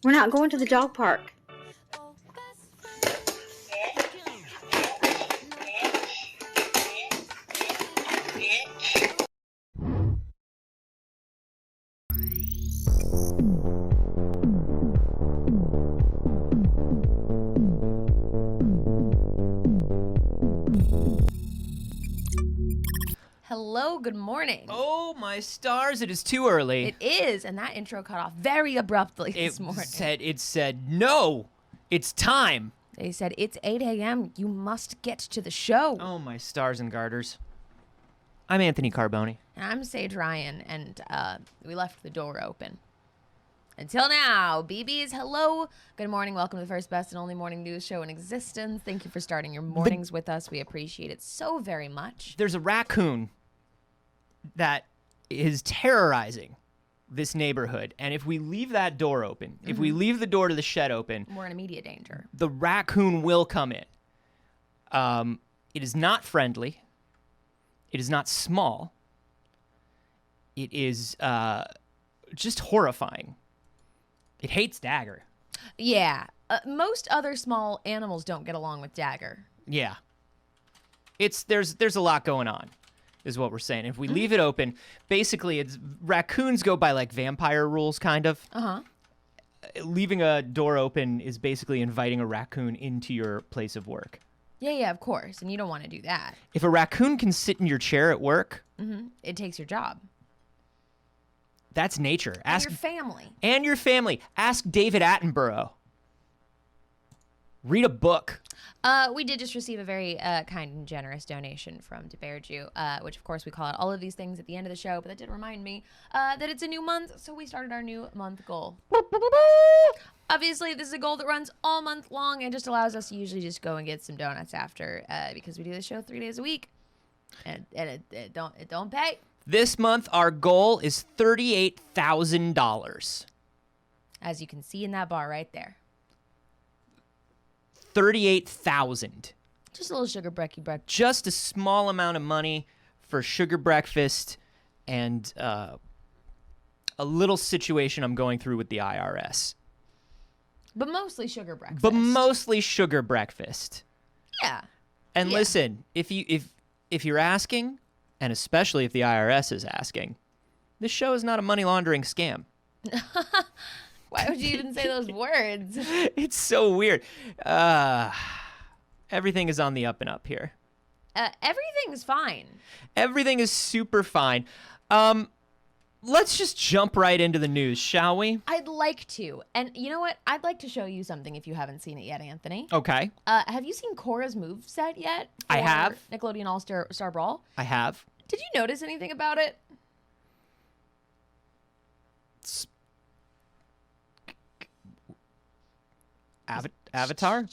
We're not going to the dog park. Hello, good morning. Oh, my stars, it is too early. It is, and that intro cut off very abruptly this morning. It said, no, it's time. They said, it's 8 a.m., you must get to the show. Oh, my stars and garters. I'm Anthony Carboni. And I'm Saige Ryan, and we left the door open. Until now, BBs, hello. Good morning. Welcome to the first, best, and only morning news show in existence. Thank you for starting your mornings with us. We appreciate it so very much. There's a raccoon that is terrorizing this neighborhood. And if we leave that door open, if we leave the door to the shed open, We're in immediate danger. the raccoon will come in. It is not friendly. It is not small. It is just horrifying. It hates Dagger. Yeah. Most other small animals don't get along with Dagger. Yeah. There's a lot going on, is what we're saying. If we leave it open, basically raccoons go by like vampire rules, kind of. Uh-huh. Leaving a door open is basically inviting a raccoon into your place of work. Yeah, of course. And you don't want to do that. If a raccoon can sit in your chair at work, It takes your job. that's nature. And your family. And your family. Ask David Attenborough. Read a book. We did just receive a very kind and generous donation from DeBearju, which of course we call out all of these things at the end of the show, but that did remind me that it's a new month, so we started our new month goal. Obviously, this is a goal that runs all month long and just allows us to usually just go and get some donuts after, because we do the show 3 days a week, and it don't pay. This month, our goal is $38,000. As you can see in that bar right there. 38,000. Just a little sugar brecky bread. Just a small amount of money for sugar breakfast and a little situation I'm going through with the IRS. But mostly sugar breakfast. But mostly sugar breakfast. Yeah. And Yeah. listen, if you're asking, and especially if the IRS is asking, this show is not a money laundering scam. Why would you even say those words? It's so weird. Everything is on the up and up here. Everything's fine. Everything is super fine. Let's just jump right into the news, shall we? I'd like to. And you know what? I'd like to show you something if you haven't seen it yet, Anthony. Okay, Have you seen Korra's moveset yet? I for have. Nickelodeon Star Brawl? I have. Did you notice anything about it? Avatar?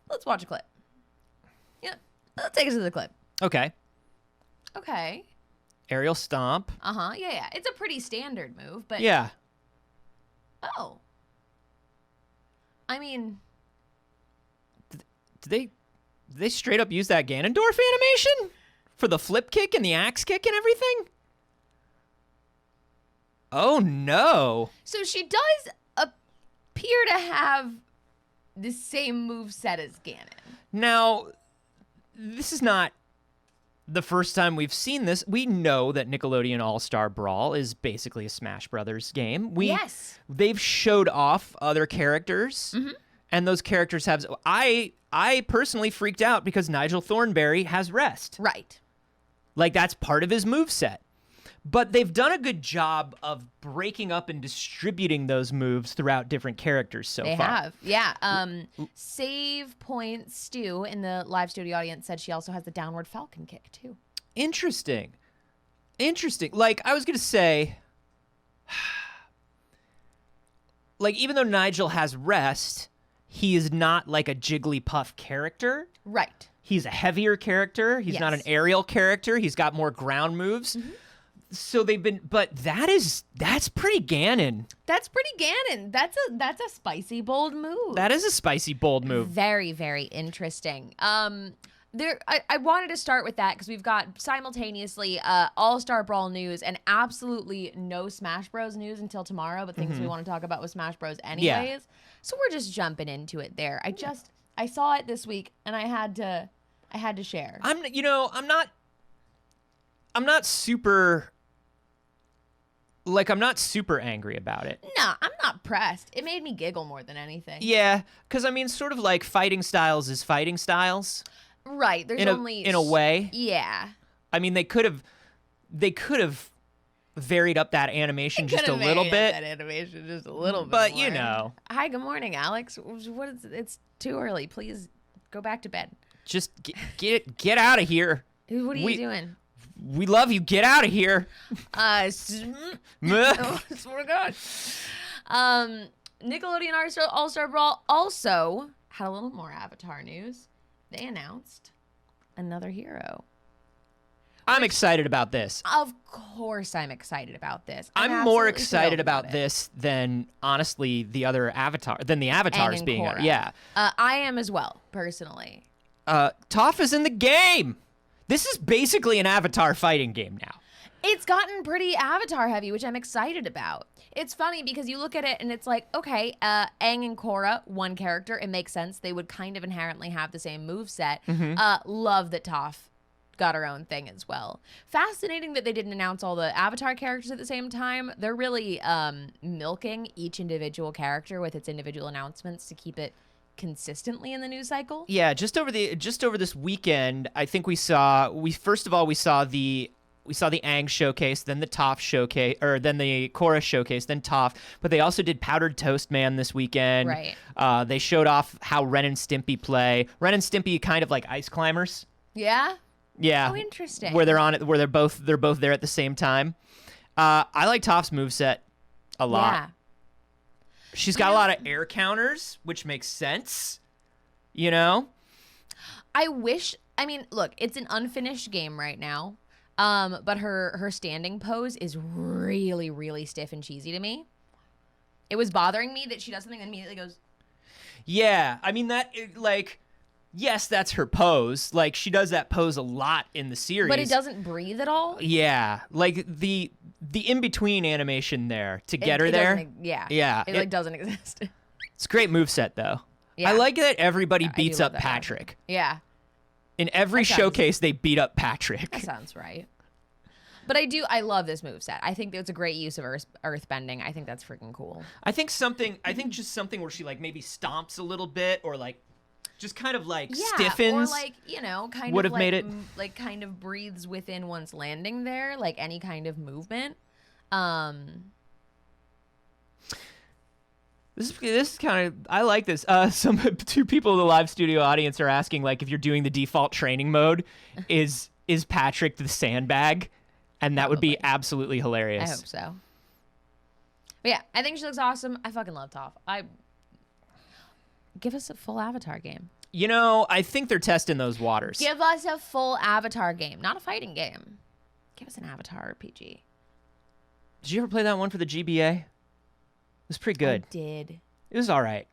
Let's watch a clip. Yeah, let's take us to the clip. Okay. Okay. Aerial stomp. Yeah. It's a pretty standard move, but Yeah. oh, I mean, Did they straight up use that Ganondorf animation for the flip kick and the axe kick and everything? Oh no. so she does appear to have the same moveset as Ganon. Now, this is not the first time we've seen this. We know that Nickelodeon All-Star Brawl is basically a Smash Brothers game. Yes. They've showed off other characters, and those characters have... I personally freaked out because Nigel Thornberry has rest. Right. Like, that's part of his moveset. But they've done a good job of breaking up and distributing those moves throughout different characters so They far. have, yeah. Save Point Stu in the live studio audience said she also has the downward falcon kick too. Interesting. Like, I was going to say, like, even though Nigel has rest, he is not like a Jigglypuff character. Right. He's a heavier character. He's not an Yes. aerial character. He's got more ground moves. So they've been, but that's pretty Ganon. That's pretty Ganon. That's a spicy bold move. That is a spicy, bold move. Very, very interesting. I wanted to start with that because we've got simultaneously all Star Brawl news and absolutely no Smash Bros news until tomorrow, but things we want to talk about with Smash Bros anyways. Yeah. So we're just jumping into it there. I saw it this week and I had to share. I'm not super angry about it. No, I'm not pressed. It made me giggle more than anything. Yeah, because I mean, sort of like fighting styles is fighting styles. Right. There's in a way. Yeah. I mean, they could have varied up that animation just a little bit. That animation just a little bit. But more. you know. Hi, good morning, Alex. It's too early. Please go back to bed. Just get out of here. What are you doing? We love you. Get out of here. Swear to God. Nickelodeon All-Star Brawl also had a little more Avatar news. They announced another hero. I'm excited about this. Of course I'm excited about this. I'm more excited about this than, honestly, the avatars Aang being and Korra. Yeah. I am as well, personally. Toph is in the game. This is basically an Avatar fighting game now. It's gotten pretty Avatar heavy, which I'm excited about. It's funny because you look at it and it's like, okay, Aang and Korra, one character, it makes sense. They would kind of inherently have the same moveset. Love that Toph got her own thing as well. Fascinating that they didn't announce all the Avatar characters at the same time. They're really milking each individual character with its individual announcements to keep it consistently in the news cycle. Yeah, just over this weekend, I think we saw the Aang showcase, then the Toph showcase, or then the Korra showcase, then Toph. But they also did Powdered Toast Man this weekend. Right. They showed off how Ren and Stimpy play. Ren and Stimpy kind of like ice climbers. Yeah? Yeah. Oh, interesting. Where they're both there at the same time. I like Toph's moveset a lot. Yeah. She's got a lot of air counters, which makes sense. You know? I mean, look, it's an unfinished game right now. But her standing pose is really, really stiff and cheesy to me. It was bothering me that she does something and immediately goes. Yeah, I mean yes, that's her pose. Like she does that pose a lot in the series. But it doesn't breathe at all. Yeah, like the in between animation there to get her there. Yeah. It doesn't exist. It's a great moveset though. Yeah. I like that everybody beats up that Patrick. Yeah. In every showcase, they beat up Patrick. That sounds right. But I love this moveset. I think it's a great use of earth bending. I think that's freaking cool. I think just something where she like maybe stomps a little bit or like just kind of like stiffens. Or like, kind would of have made it like kind of breathes within one's landing there, like any kind of movement. This is kind of, I like this. Two people in the live studio audience are asking like if you're doing the default training mode, is Patrick the sandbag? And that would be absolutely hilarious. I hope so. But yeah, I think she looks awesome. I fucking love Toph. Give us a full Avatar game. I think they're testing those waters. Give us a full Avatar game, not a fighting game. Give us an Avatar RPG. Did you ever play that one for the GBA? It was pretty good. I did. It was all right.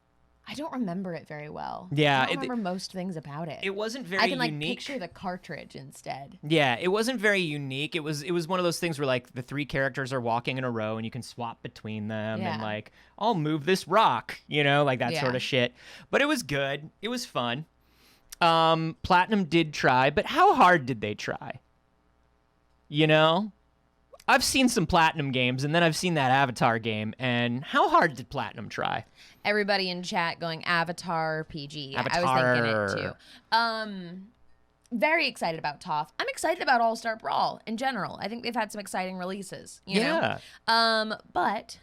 I don't remember it very well. Yeah. I don't remember most things about it. It wasn't very unique. I can picture the cartridge instead. Yeah, it wasn't very unique. It was one of those things where like the three characters are walking in a row and you can swap between them and like, I'll move this rock, like that sort of shit. But it was good. It was fun. Platinum did try, but how hard did they try? I've seen some Platinum games, and then I've seen that Avatar game, and how hard did Platinum try? Everybody in chat going Avatar PG. Avatar. I was thinking it too. Very excited about Toph. I'm excited about All-Star Brawl in general. I think they've had some exciting releases. You know? But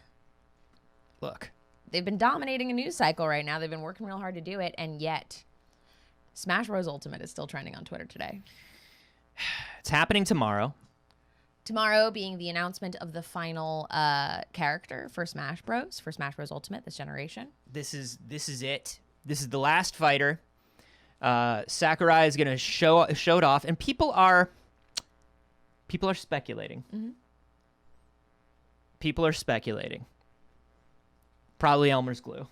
look, they've been dominating a news cycle right now. They've been working real hard to do it, and yet Smash Bros. Ultimate is still trending on Twitter today. It's happening tomorrow. Tomorrow being the announcement of the final character for Smash Bros. Ultimate this generation. This is it. This is the last fighter. Sakurai is gonna show it off, and people are speculating. Mm-hmm. People are speculating. Probably Elmer's glue.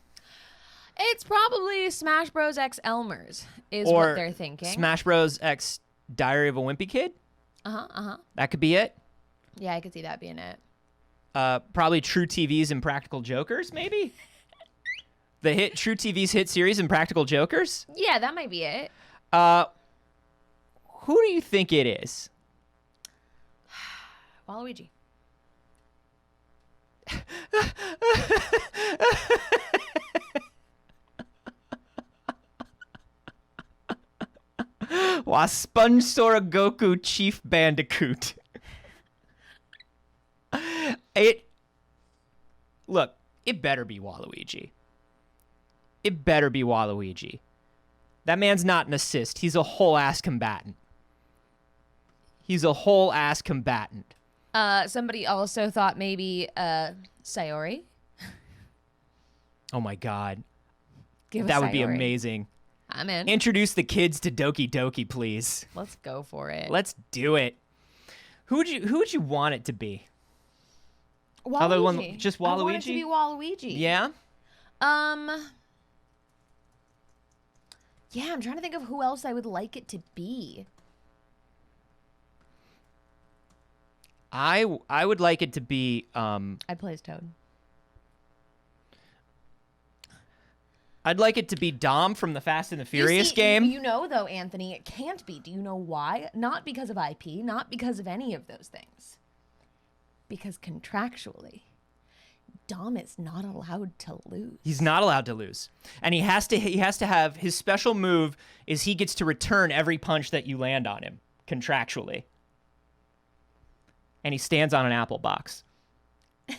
It's probably Smash Bros. X Elmers is Or what they're thinking. Smash Bros. X Diary of a Wimpy Kid. Uh-huh. That could be it. Yeah, I could see that being it. Probably True TV's and Practical Jokers, maybe? The hit True TV's hit series and Practical Jokers? Yeah, that might be it. Who do you think it is? Waluigi. Sponge Sora Goku Chief Bandicoot. Look, it better be Waluigi. It better be Waluigi. That man's not an assist. He's a whole ass combatant. Somebody also thought maybe Sayori. Oh my god. Give us That would be Sayori. amazing. I'm in. Introduce the kids to Doki Doki, please. Let's go for it. Let's do it. Who would you want it to be? Waluigi. Other one, just I want it Waluigi? to be Waluigi. Yeah? Yeah, I'm trying to think of who else I would like it to be. I would like it to be I'd play as Toad. I'd like it to be Dom from the Fast and the Furious game. You know, though, Anthony, it can't be. Do you know why? Not because of IP, not because of any of those things. Because contractually, Dom is not allowed to lose. He's not allowed to lose. And he has to have his special move is he gets to return every punch that you land on him contractually. And he stands on an apple box. So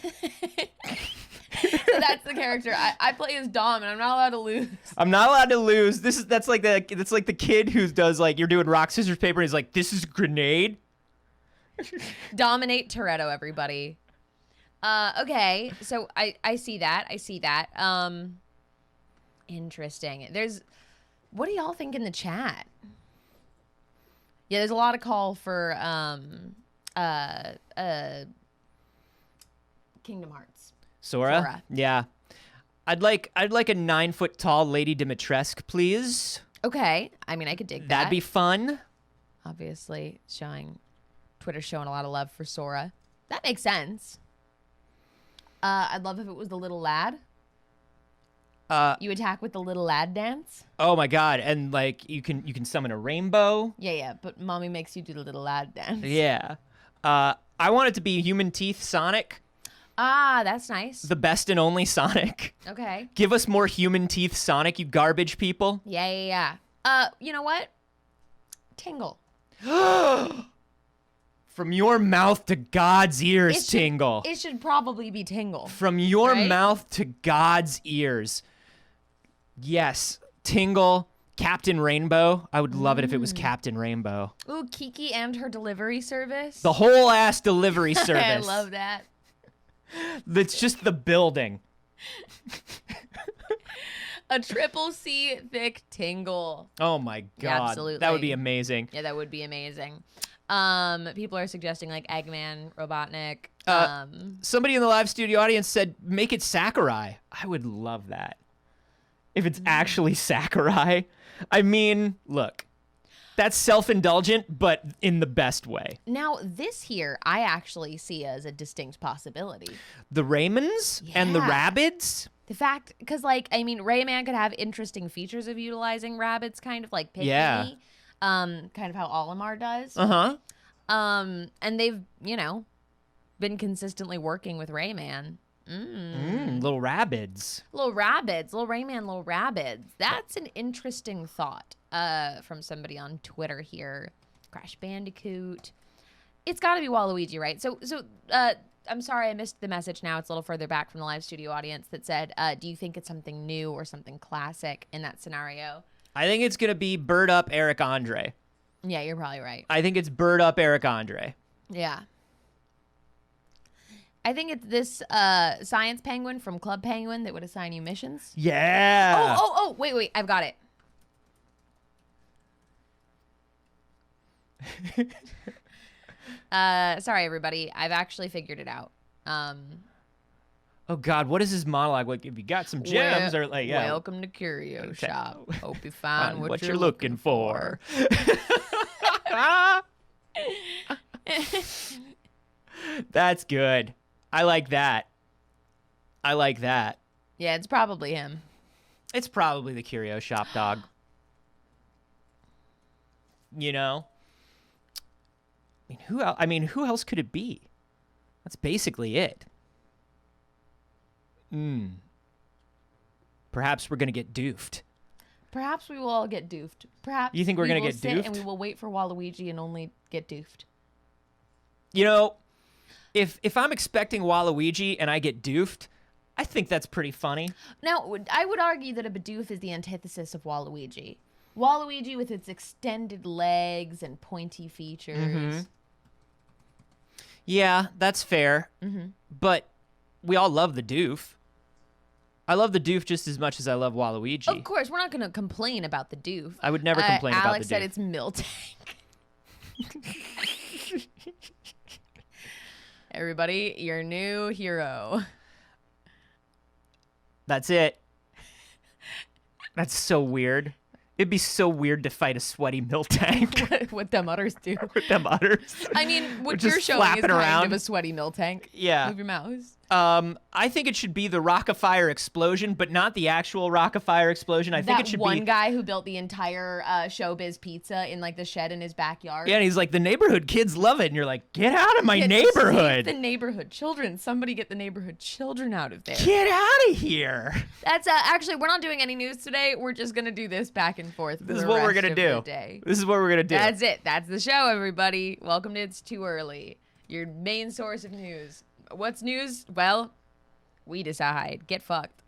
that's the character. I play as Dom, and I'm not allowed to lose. I'm not allowed to lose. That's like the kid who does like you're doing rock scissors paper and he's like, this is a grenade. Dominate Toretto, everybody. Okay, so I see that. Interesting. What do y'all think in the chat? Yeah, there's a lot of call for Kingdom Hearts. Sora? Yeah. I'd like a 9-foot tall Lady Dimitrescu, please. Okay, I mean I could dig that. That'd be fun. Obviously, Twitter's showing a lot of love for Sora. That makes sense. I'd love if it was the little lad. You attack with the little lad dance. Oh my god! And like you can summon a rainbow. Yeah, but mommy makes you do the little lad dance. Yeah. I want it to be Human Teeth Sonic. Ah, that's nice. The best and only Sonic. Okay. Give us more Human Teeth Sonic, you garbage people. Yeah. You know what? Tingle. From your mouth to God's ears, Tingle. It should probably be Tingle. From your right? mouth to God's ears. Yes, Tingle, Captain Rainbow. I would love it if it was Captain Rainbow. Ooh, Kiki and her delivery service. The whole ass delivery service. I love that. That's just the building. A triple C thick Tingle. Oh my god. Yeah, absolutely. That would be amazing. Yeah, that would be amazing. People are suggesting like Eggman, Robotnik. Somebody in the live studio audience said make it Sakurai. I would love that. If it's actually Sakurai. I mean, look. That's self-indulgent, but in the best way. Now, this here, I actually see as a distinct possibility. The Raymonds and the Yeah. Rabbids? The fact, because, like, I mean, Rayman could have interesting features of utilizing rabbits, kind of like Pikmin. Yeah. Kind of how Olimar does. Uh-huh. And they've, been consistently working with Rayman. Little Rabbids. Little Rabbids, little Rayman, little Rabbids. That's an interesting thought from somebody on Twitter here. Crash Bandicoot. It's got to be Waluigi, right? So I'm sorry I missed the message now. It's a little further back from the live studio audience that said, do you think it's something new or something classic in that scenario? I think it's going to be Bird Up Eric Andre. Yeah, you're probably right. I think it's Bird Up Eric Andre. Yeah. I think it's this science penguin from Club Penguin that would assign you missions. Yeah. Oh, wait, I've got it. Sorry, everybody. I've actually figured it out. Oh God, what is his monologue? Like, if you got some gems or like, yeah. Welcome to Curio Shop. Hope you find what you're looking for. That's good. I like that. Yeah, it's probably him. It's probably the Curio Shop dog. You know? Who else could it be? That's basically it. Perhaps we're going to get doofed. Perhaps we will all get doofed. Perhaps you think we're going to get doofed? And we will wait for Waluigi and only get doofed. You know, if I'm expecting Waluigi and I get doofed, I think that's pretty funny. Now, I would argue that a Bidoof is the antithesis of Waluigi. Waluigi with its extended legs and pointy features. Yeah, that's fair. But we all love the doof. I love the doof just as much as I love Waluigi. Of course, we're not going to complain about the doof. I would never complain about the doof. Alex said it's Miltank. Everybody, your new hero. That's it. That's so weird. It'd be so weird to fight a sweaty Miltank. What them udders do. What them udders. I mean, what Just you're showing is flapping kind around. of a sweaty Miltank. Yeah. Move your mouse. I think it should be the Rock-afire explosion, but not the actual Rock-afire explosion. I think it should one be guy who built the entire Showbiz pizza in like the shed in his backyard. Yeah, and he's like, the neighborhood kids love it, and you're like, get out of my neighborhood. Save the neighborhood children. Somebody get the neighborhood children out of there. Get out of here. That's actually, we're not doing any news today. We're just gonna do this back and forth. This is what we're gonna do. This is what we're gonna do. That's it. That's the show, everybody. Welcome to It's Too Early, your main source of news. What's news? Well, we decide. Get fucked.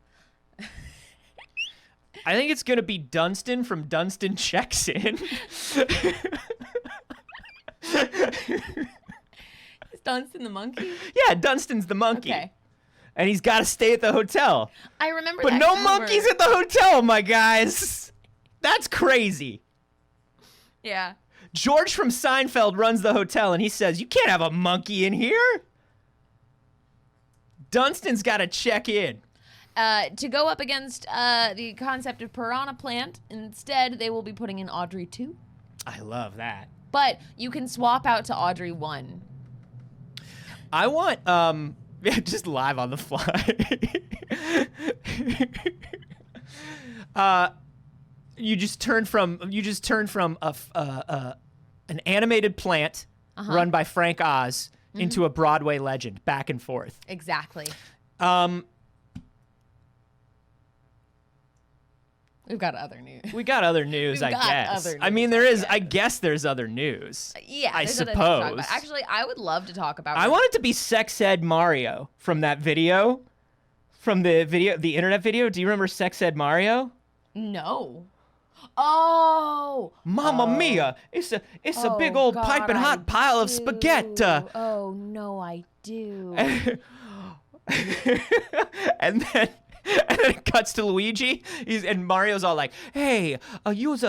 I think it's gonna be Dunstan from Dunstan Checks In. Is Dunstan the monkey? Yeah, Dunstan's the monkey. Okay. And he's got to stay at the hotel. I remember But that no rumor. monkeys at the hotel, my guys. That's crazy. Yeah. George from Seinfeld runs the hotel, and he says, you can't have a monkey in here. Dunstan's got to check in. To go up against the concept of Piranha Plant, instead they will be putting in Audrey 2. I love that. But you can swap out to Audrey 1. I want, just live on the fly. You just turn from an animated plant run by Frank Oz into a Broadway legend, back and forth. Exactly. We've got other news. We got other news, I guess. I mean, there is. I guess there's other news. Yeah, I there's other things to talk suppose. about. Actually, I would love to talk about. I want it to be Sex Ed Mario from that video, from the internet video. Do you remember Sex Ed Mario? No. Oh. Mamma mia! It's a big old piping hot pile of spaghetti. Oh no, I do. And then it cuts to Luigi. And Mario's all like, "Hey, you's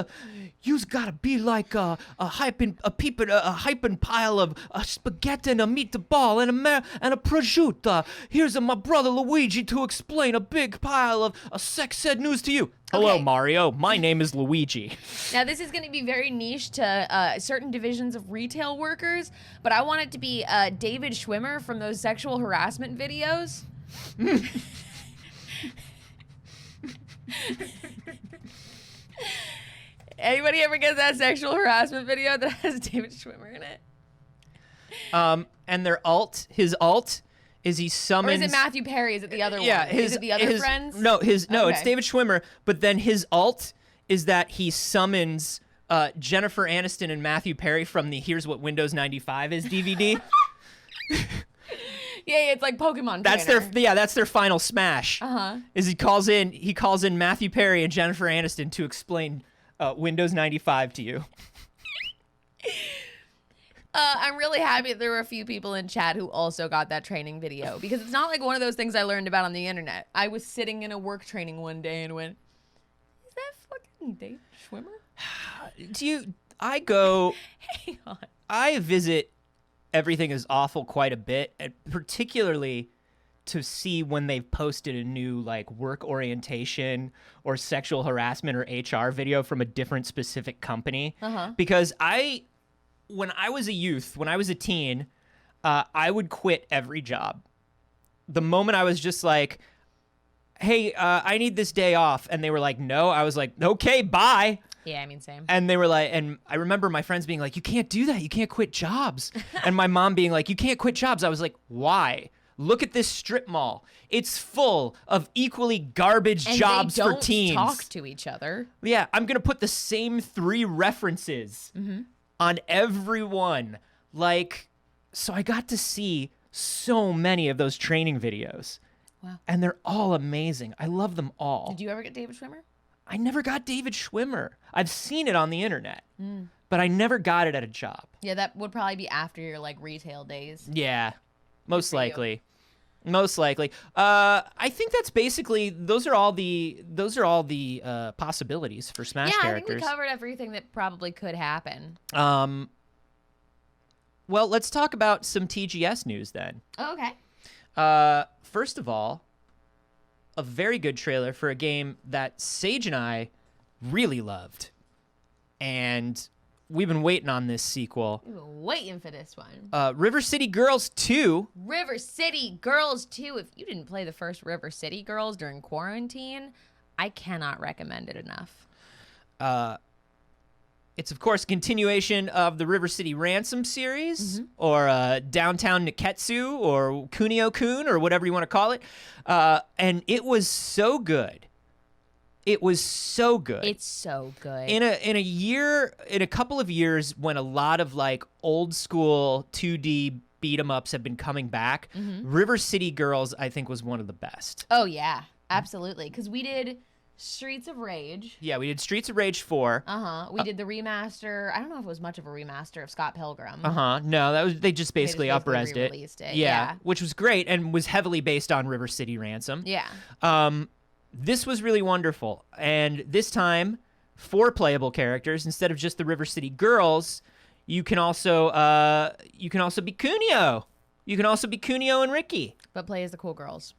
gotta be like a hyping pile of spaghetti and a meatball and a prosciutto. Here's my brother Luigi to explain a big pile of sex ed news to you." Hello, Okay. Mario. My name is Luigi. Now, this is going to be very niche to certain divisions of retail workers, but I want it to be David Schwimmer from those sexual harassment videos. Anybody ever get that sexual harassment video that has David Schwimmer in it? And his alt is he summons. Or is it Matthew Perry? Is it the other Yeah, one? Is it the other friends? No, it's Okay. David Schwimmer. But then his alt is that he summons Jennifer Aniston and Matthew Perry from the "Here's What Windows 95 Is" DVD. Yeah, it's like Pokemon. That's trainer. that's their final smash. Is he calls in Matthew Perry and Jennifer Aniston to explain Windows 95 to you. I'm really happy that there were a few people in chat who also got that training video, because it's not like one of those things I learned about on the internet. I was sitting in a work training one day and went, "Is that fucking David Schwimmer?" Hang on. I visit Everything Is Awful quite a bit, and particularly to see when they've posted a new like work orientation or sexual harassment or HR video from a different specific company. Because when I was a youth, when I was a teen, I would quit every job. The moment I was just like, hey, I need this day off. And they were like, no. I was like, okay, bye. Yeah, I mean, same. And they were like, and I remember my friends being like, you can't do that. You can't quit jobs. And my mom being like, you can't quit jobs. I was like, why? Look at this strip mall. It's full of equally garbage jobs for teens. They don't talk to each other. Yeah, I'm going to put the same 3 references on every one. Like, so I got to see so many of those training videos. Wow. And they're all amazing. I love them all. Did you ever get David Schwimmer? I never got David Schwimmer. I've seen it on the internet, but I never got it at a job. Yeah, that would probably be after your like retail days. Yeah, most for you. likely. Most likely. I think that's basically those are all the possibilities for Smash Yeah, characters. I think we covered everything that probably could happen. Well, let's talk about some TGS news then. Oh, okay. First of all, a very good trailer for a game that Saige and I really loved. And we've been waiting on this sequel. We've been waiting for this one. River City Girls 2. River City Girls 2. If you didn't play the first River City Girls during quarantine, I cannot recommend it enough. It's, of course, a continuation of the River City Ransom series, or Downtown Niketsu, or Kunio-kun, or whatever you want to call it. And it was so good. It was so good. It's so good. In a couple of years, when a lot of like old school 2D beat 'em ups have been coming back, River City Girls, I think, was one of the best. Oh yeah, absolutely. Because we did Streets of Rage. Yeah, we did Streets of Rage 4. We did the remaster. I don't know if it was much of a remaster of Scott Pilgrim. No, they just basically up-resed it. Re-released it. Yeah, which was great and was heavily based on River City Ransom. Yeah. This was really wonderful, and this time 4 playable characters instead of just the River City Girls. You can also be Kunio. You can also be Kunio and Ricky. But play as the cool girls.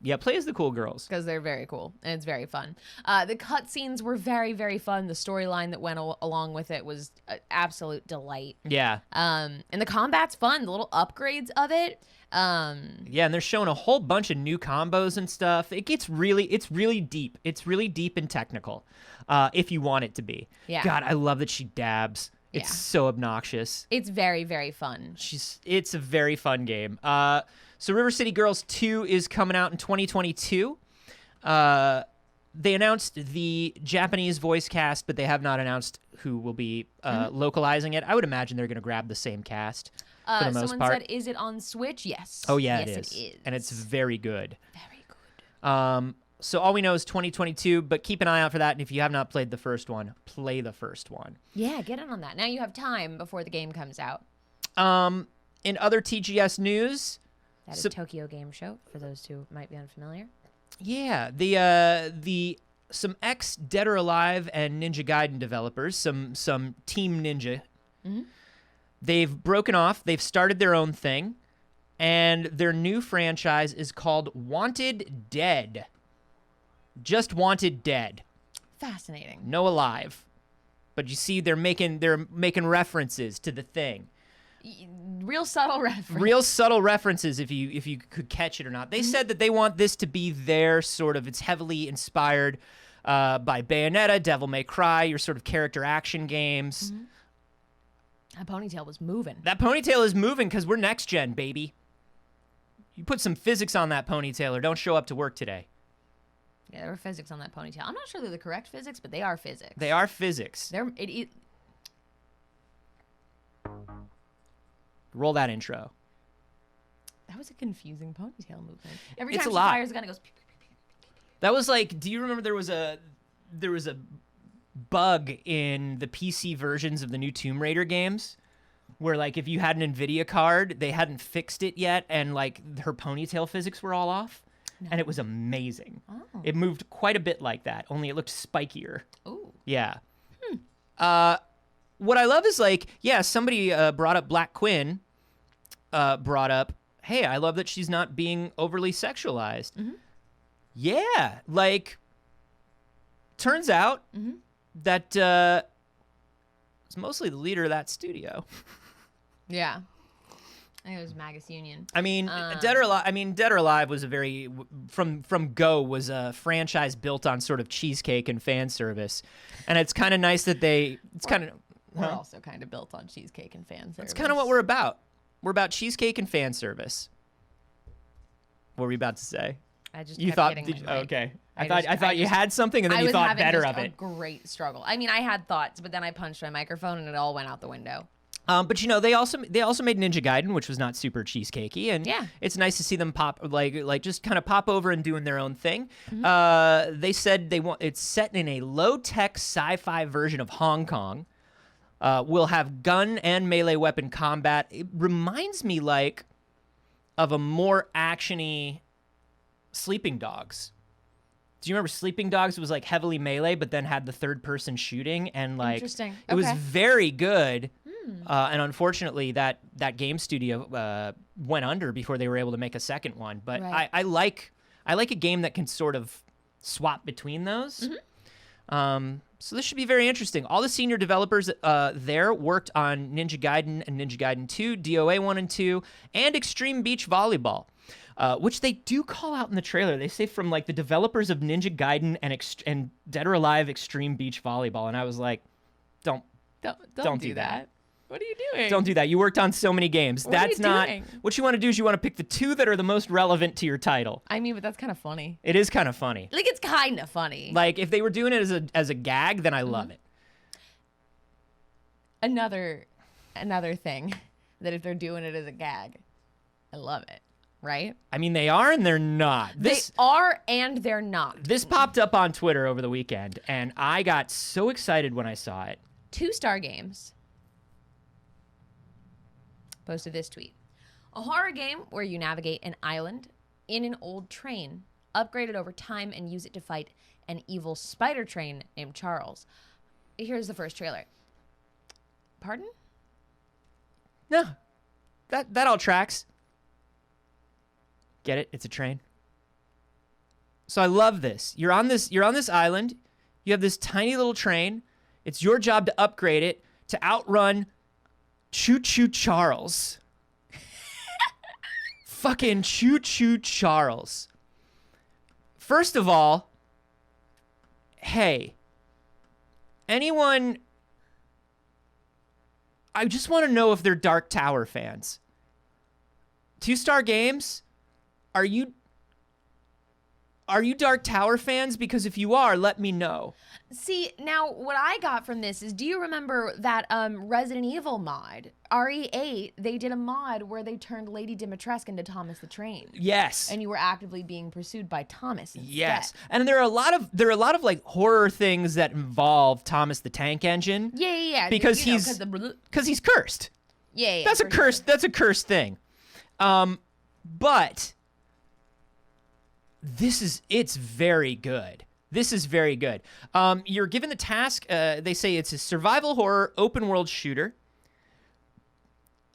Yeah, play as the cool girls. Because they're very cool, and it's very fun. The cutscenes were very, very fun. The storyline that went along with it was an absolute delight. Yeah. And the combat's fun. The little upgrades of it. Yeah, and they're showing a whole bunch of new combos and stuff. It's really deep. It's really deep and technical, if you want it to be. Yeah. God, I love that she dabs. It's so obnoxious. It's very, very fun. It's a very fun game. So River City Girls 2 is coming out in 2022. They announced the Japanese voice cast, but they have not announced who will be localizing it. I would imagine they're going to grab the same cast for the most Someone part. said, is it on Switch? Yes. Oh, yeah, yes, it is. And it's very good. Very good. So all we know is 2022, but keep an eye out for that. And if you have not played the first one, play the first one. Yeah, get in on that. Now you have time before the game comes out. In other TGS news... That is Tokyo Game Show, for those who might be unfamiliar. Yeah, some ex Dead or Alive and Ninja Gaiden developers, some Team Ninja, they've broken off. They've started their own thing, and their new franchise is called Wanted Dead. Just Wanted Dead. Fascinating. No Alive, but you see, they're making references to the thing. Real subtle reference. Real subtle references, if you could catch it or not. They said that they want this to be their sort of, it's heavily inspired by Bayonetta, Devil May Cry, your sort of character action games. That ponytail was moving. That ponytail is moving because we're next gen, baby. You put some physics on that ponytail or don't show up to work today. Yeah, there were physics on that ponytail. I'm not sure they're the correct physics, but they are physics. They are physics. Roll that intro. That was a confusing ponytail movement. Every It's time a she lot. fires a gun, it goes... That was like, do you remember there was a bug in the PC versions of the new Tomb Raider games where like if you had an NVIDIA card, they hadn't fixed it yet and like her ponytail physics were all off? No. And it was amazing. Oh. It moved quite a bit like that, only it looked spikier. Ooh. Yeah. What I love is like, yeah, somebody brought up Black Quinn, brought up, hey, I love that she's not being overly sexualized. Yeah, like, turns out that it's mostly the leader of that studio. Yeah. I think it was Magus Union. I mean, Dead or Alive was a very from Go was a franchise built on sort of cheesecake and fan service, and it's kind of nice that we're also kind of built on cheesecake and fan service. That's kind of what we're about. We're about cheesecake and fan service. What were you about to say? I just you kept thought getting my mic. okay. I thought you had something and then you thought better of it. I was having a great struggle. I mean, I had thoughts, but then I punched my microphone and it all went out the window. But you know, they also made Ninja Gaiden, which was not super cheesecakey, and yeah, it's nice to see them pop like just kind of pop over and doing their own thing. They said it's set in a low-tech sci-fi version of Hong Kong. We'll have gun and melee weapon combat. It reminds me like of a more actiony Sleeping Dogs. Do you remember Sleeping Dogs? It was like heavily melee, but then had the third-person shooting, and like interesting. It was very good. And unfortunately, that game studio went under before they were able to make a second one. But right. I like a game that can sort of swap between those. So this should be very interesting. All the senior developers there worked on Ninja Gaiden and Ninja Gaiden 2, DOA 1 and 2, and Extreme Beach Volleyball. Which they do call out in the trailer. They say from like the developers of Ninja Gaiden and Dead or Alive Extreme Beach Volleyball, and I was like, don't do that. What are you doing? Don't do that. You worked on so many games. That's not what you want to do. Is you want to pick the two that are the most relevant to your title. I mean, but that's kind of funny. It is kind of funny. Like it's kind of funny. Like if they were doing it as a gag, then I love it. Another thing that if they're doing it as a gag, I love it. Right? I mean, they are and they're not. They are and they're not. This popped up on Twitter over the weekend, and I got so excited when I saw it. 2-Star Games posted this tweet. A horror game where you navigate an island in an old train, upgrade it over time, and use it to fight an evil spider train named Charles. Here's the first trailer. Pardon? No. That all tracks. Get it? It's a train. So I love this. You're on this island. You have this tiny little train. It's your job to upgrade it to outrun Choo Choo Charles. Fucking Choo Choo Charles. First of all, hey, anyone, I just want to know if they're Dark Tower fans. 2-Star Games? Are you Dark Tower fans? Because if you are, let me know. See, now what I got from this is, do you remember that Resident Evil mod? RE8, they did a mod where they turned Lady Dimitrescu into Thomas the Train. Yes. And you were actively being pursued by Thomas instead. Yes. And there are a lot of like horror things that involve Thomas the Tank Engine. Yeah. Because he's cursed. Yeah. That's a curse. Sure. That's a cursed thing. But it's very good. This is very good. You're given the task, they say it's a survival horror open world shooter.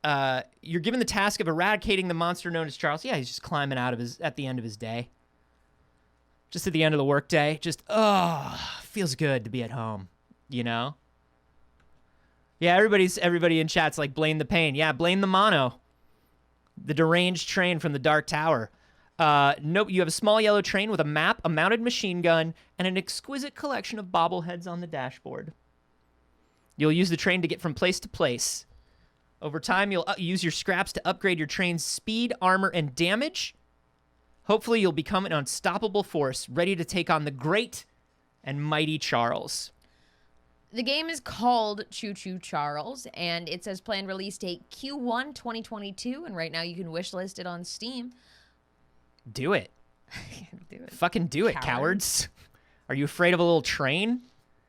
You're given the task of eradicating the monster known as Charles. Yeah, he's just climbing out at the end of his day. Just at the end of the workday. Just, feels good to be at home, you know? Yeah, everybody in chat's like, blame the pain. Yeah, blame the mono. The deranged train from the Dark Tower. Nope, you have a small yellow train with a map, a mounted machine gun, and an exquisite collection of bobbleheads on the dashboard. You'll use the train to get from place to place. Over time, you'll use your scraps to upgrade your train's speed, armor, and damage. Hopefully, you'll become an unstoppable force, ready to take on the great and mighty Charles. The game is called Choo Choo Charles, and it says planned release date Q1 2022, and right now you can wishlist it on Steam. Do it. Do it. Fucking do it, cowards. Are you afraid of a little train?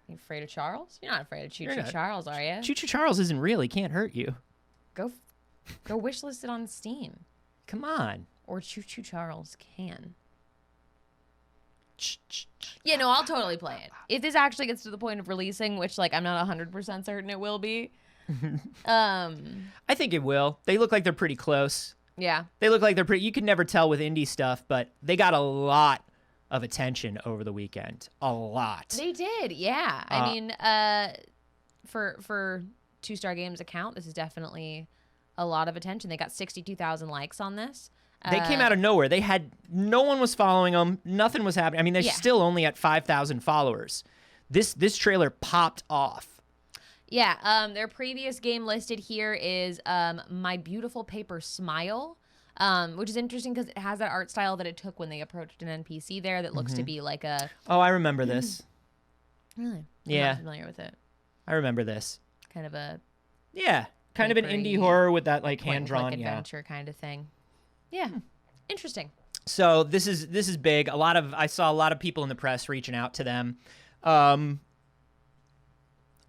You afraid of Charles? You're not afraid of Choo Choo Charles, are you? Choo Choo Charles isn't real. He can't hurt you. Go wishlist it on Steam. Come on. Or Choo Choo Charles can. Yeah, no, I'll totally play it. If this actually gets to the point of releasing, which, like, I'm not 100% certain it will be. I think it will. They look like they're pretty close. Yeah. They look like they're pretty. You can never tell with indie stuff, but they got a lot of attention over the weekend. A lot. They did, yeah. I mean, for Two Star Games account, this is definitely a lot of attention. They got 62,000 likes on this. They came out of nowhere. No one was following them. Nothing was happening. I mean, they're still only at 5,000 followers. This trailer popped off. Yeah, their previous game listed here is My Beautiful Paper Smile, which is interesting because it has that art style that it took when they approached an NPC there that looks to be like a... Oh, I remember this. Really? Yeah. I'm not familiar with it. I remember this. Kind of a... Yeah, kind of an indie horror with that like hand-drawn adventure kind of thing. Yeah, interesting. So this is big. I saw a lot of people in the press reaching out to them.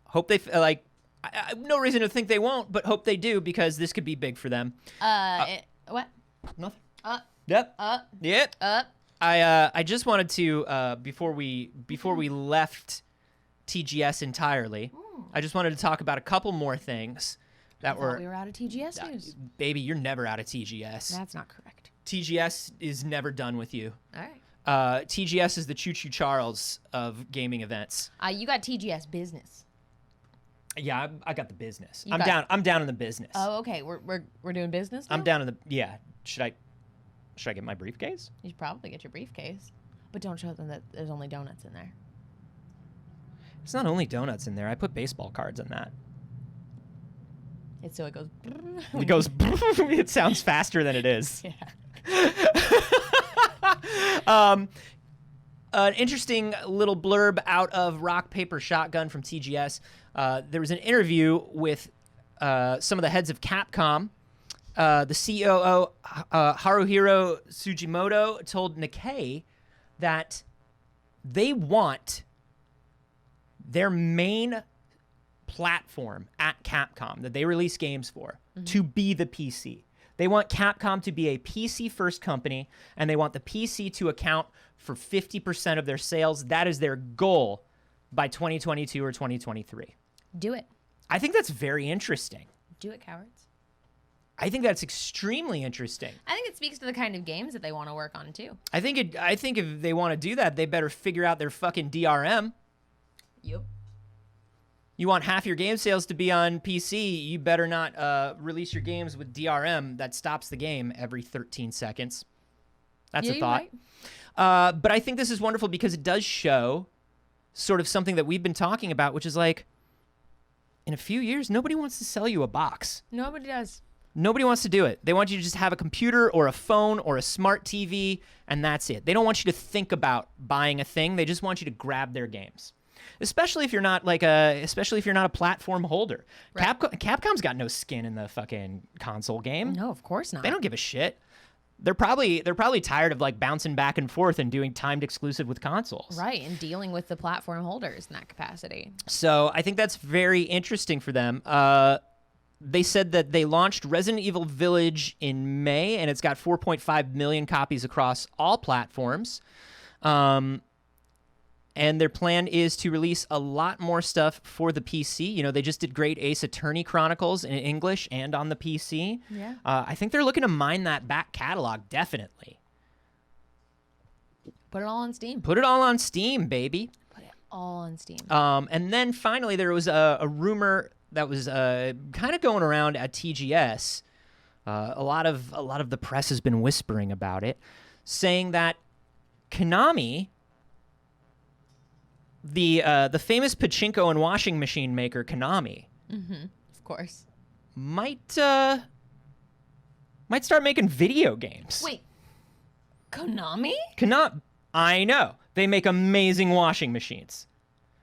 Hope they like. I no reason to think they won't, but hope they do because this could be big for them. What? Nothing. Yep. Yep. I just wanted to before we left TGS entirely, I just wanted to talk about a couple more things that we were out of TGS news. Baby, you're never out of TGS. That's not correct. TGS is never done with you. All right. TGS is the Choo Choo Charles of gaming events. You got TGS business. Yeah, I got the business. You I'm got- down. I'm down in the business. Oh, okay. We're doing business now? I'm down in the. Yeah. Should I get my briefcase? You should probably get your briefcase. But don't show them that there's only donuts in there. It's not only donuts in there. I put baseball cards in that. It's so it goes... It goes. It sounds faster than it is. Yeah. An interesting little blurb out of Rock Paper Shotgun from TGS. There was an interview with some of the heads of Capcom. The COO Haruhiro Sugimoto told Nikkei that they want their main platform at Capcom that they release games for to be the PC. They want Capcom to be a PC-first company, and they want the PC to account for 50% of their sales. That is their goal by 2022 or 2023. Do it. I think that's very interesting. Do it, cowards. I think that's extremely interesting. I think it speaks to the kind of games that they want to work on, too. I think if they want to do that, they better figure out their fucking DRM. Yep. You want half your game sales to be on PC, you better not release your games with DRM that stops the game every 13 seconds. That's a thought. Right. But I think this is wonderful because it does show sort of something that we've been talking about, which is like, in a few years, nobody wants to sell you a box. Nobody does. Nobody wants to do it. They want you to just have a computer or a phone or a smart TV, and that's it. They don't want you to think about buying a thing. They just want you to grab their games. Especially if you're not a platform holder. Right. Capcom's got no skin in the fucking console game. No, of course not. They don't give a shit. They're probably tired of like bouncing back and forth and doing timed exclusive with consoles. Right, and dealing with the platform holders in that capacity. So I think that's very interesting for them. They said that they launched Resident Evil Village in May, and it's got 4.5 million copies across all platforms. And their plan is to release a lot more stuff for the PC. You know, they just did Great Ace Attorney Chronicles in English and on the PC. Yeah. I think they're looking to mine that back catalog, definitely. Put it all on Steam. Put it all on Steam, baby. Put it all on Steam. And then finally, there was a rumor that was kind of going around at TGS. A lot of the press has been whispering about it, saying that Konami, the famous pachinko and washing machine maker Konami, of course, might start making video games. Wait, Konami? I know. They make amazing washing machines.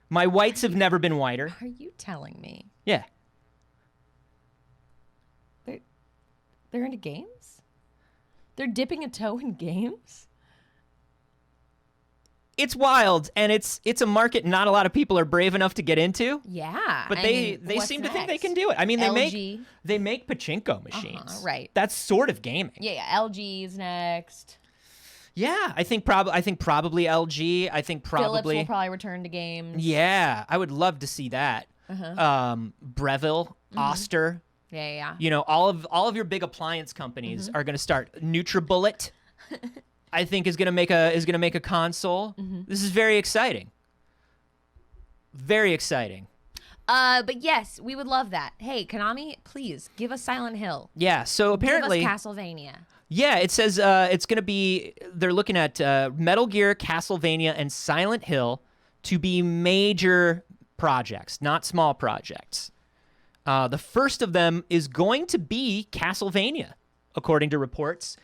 My whites have never been whiter. Are you telling me? Yeah. They're into games? They're dipping a toe in games? It's wild, and it's a market not a lot of people are brave enough to get into. Yeah. But they seem to think they can do it. I mean, they make pachinko machines. Right. That's sort of gaming. Yeah, LG's next. Yeah, I think probably LG. I think probably Philips will probably return to games. Yeah, I would love to see that. Breville, Oster, Yeah. You know, all of your big appliance companies are going to start. NutriBullet, I think, is going to make a console. This is very exciting. Very exciting. But yes, we would love that. Hey, Konami, please give us Silent Hill. Yeah. So apparently, give us Castlevania. yeah, it says it's going to be. They're looking at Metal Gear, Castlevania, and Silent Hill to be major projects, not small projects. The first of them is going to be Castlevania, according to reports,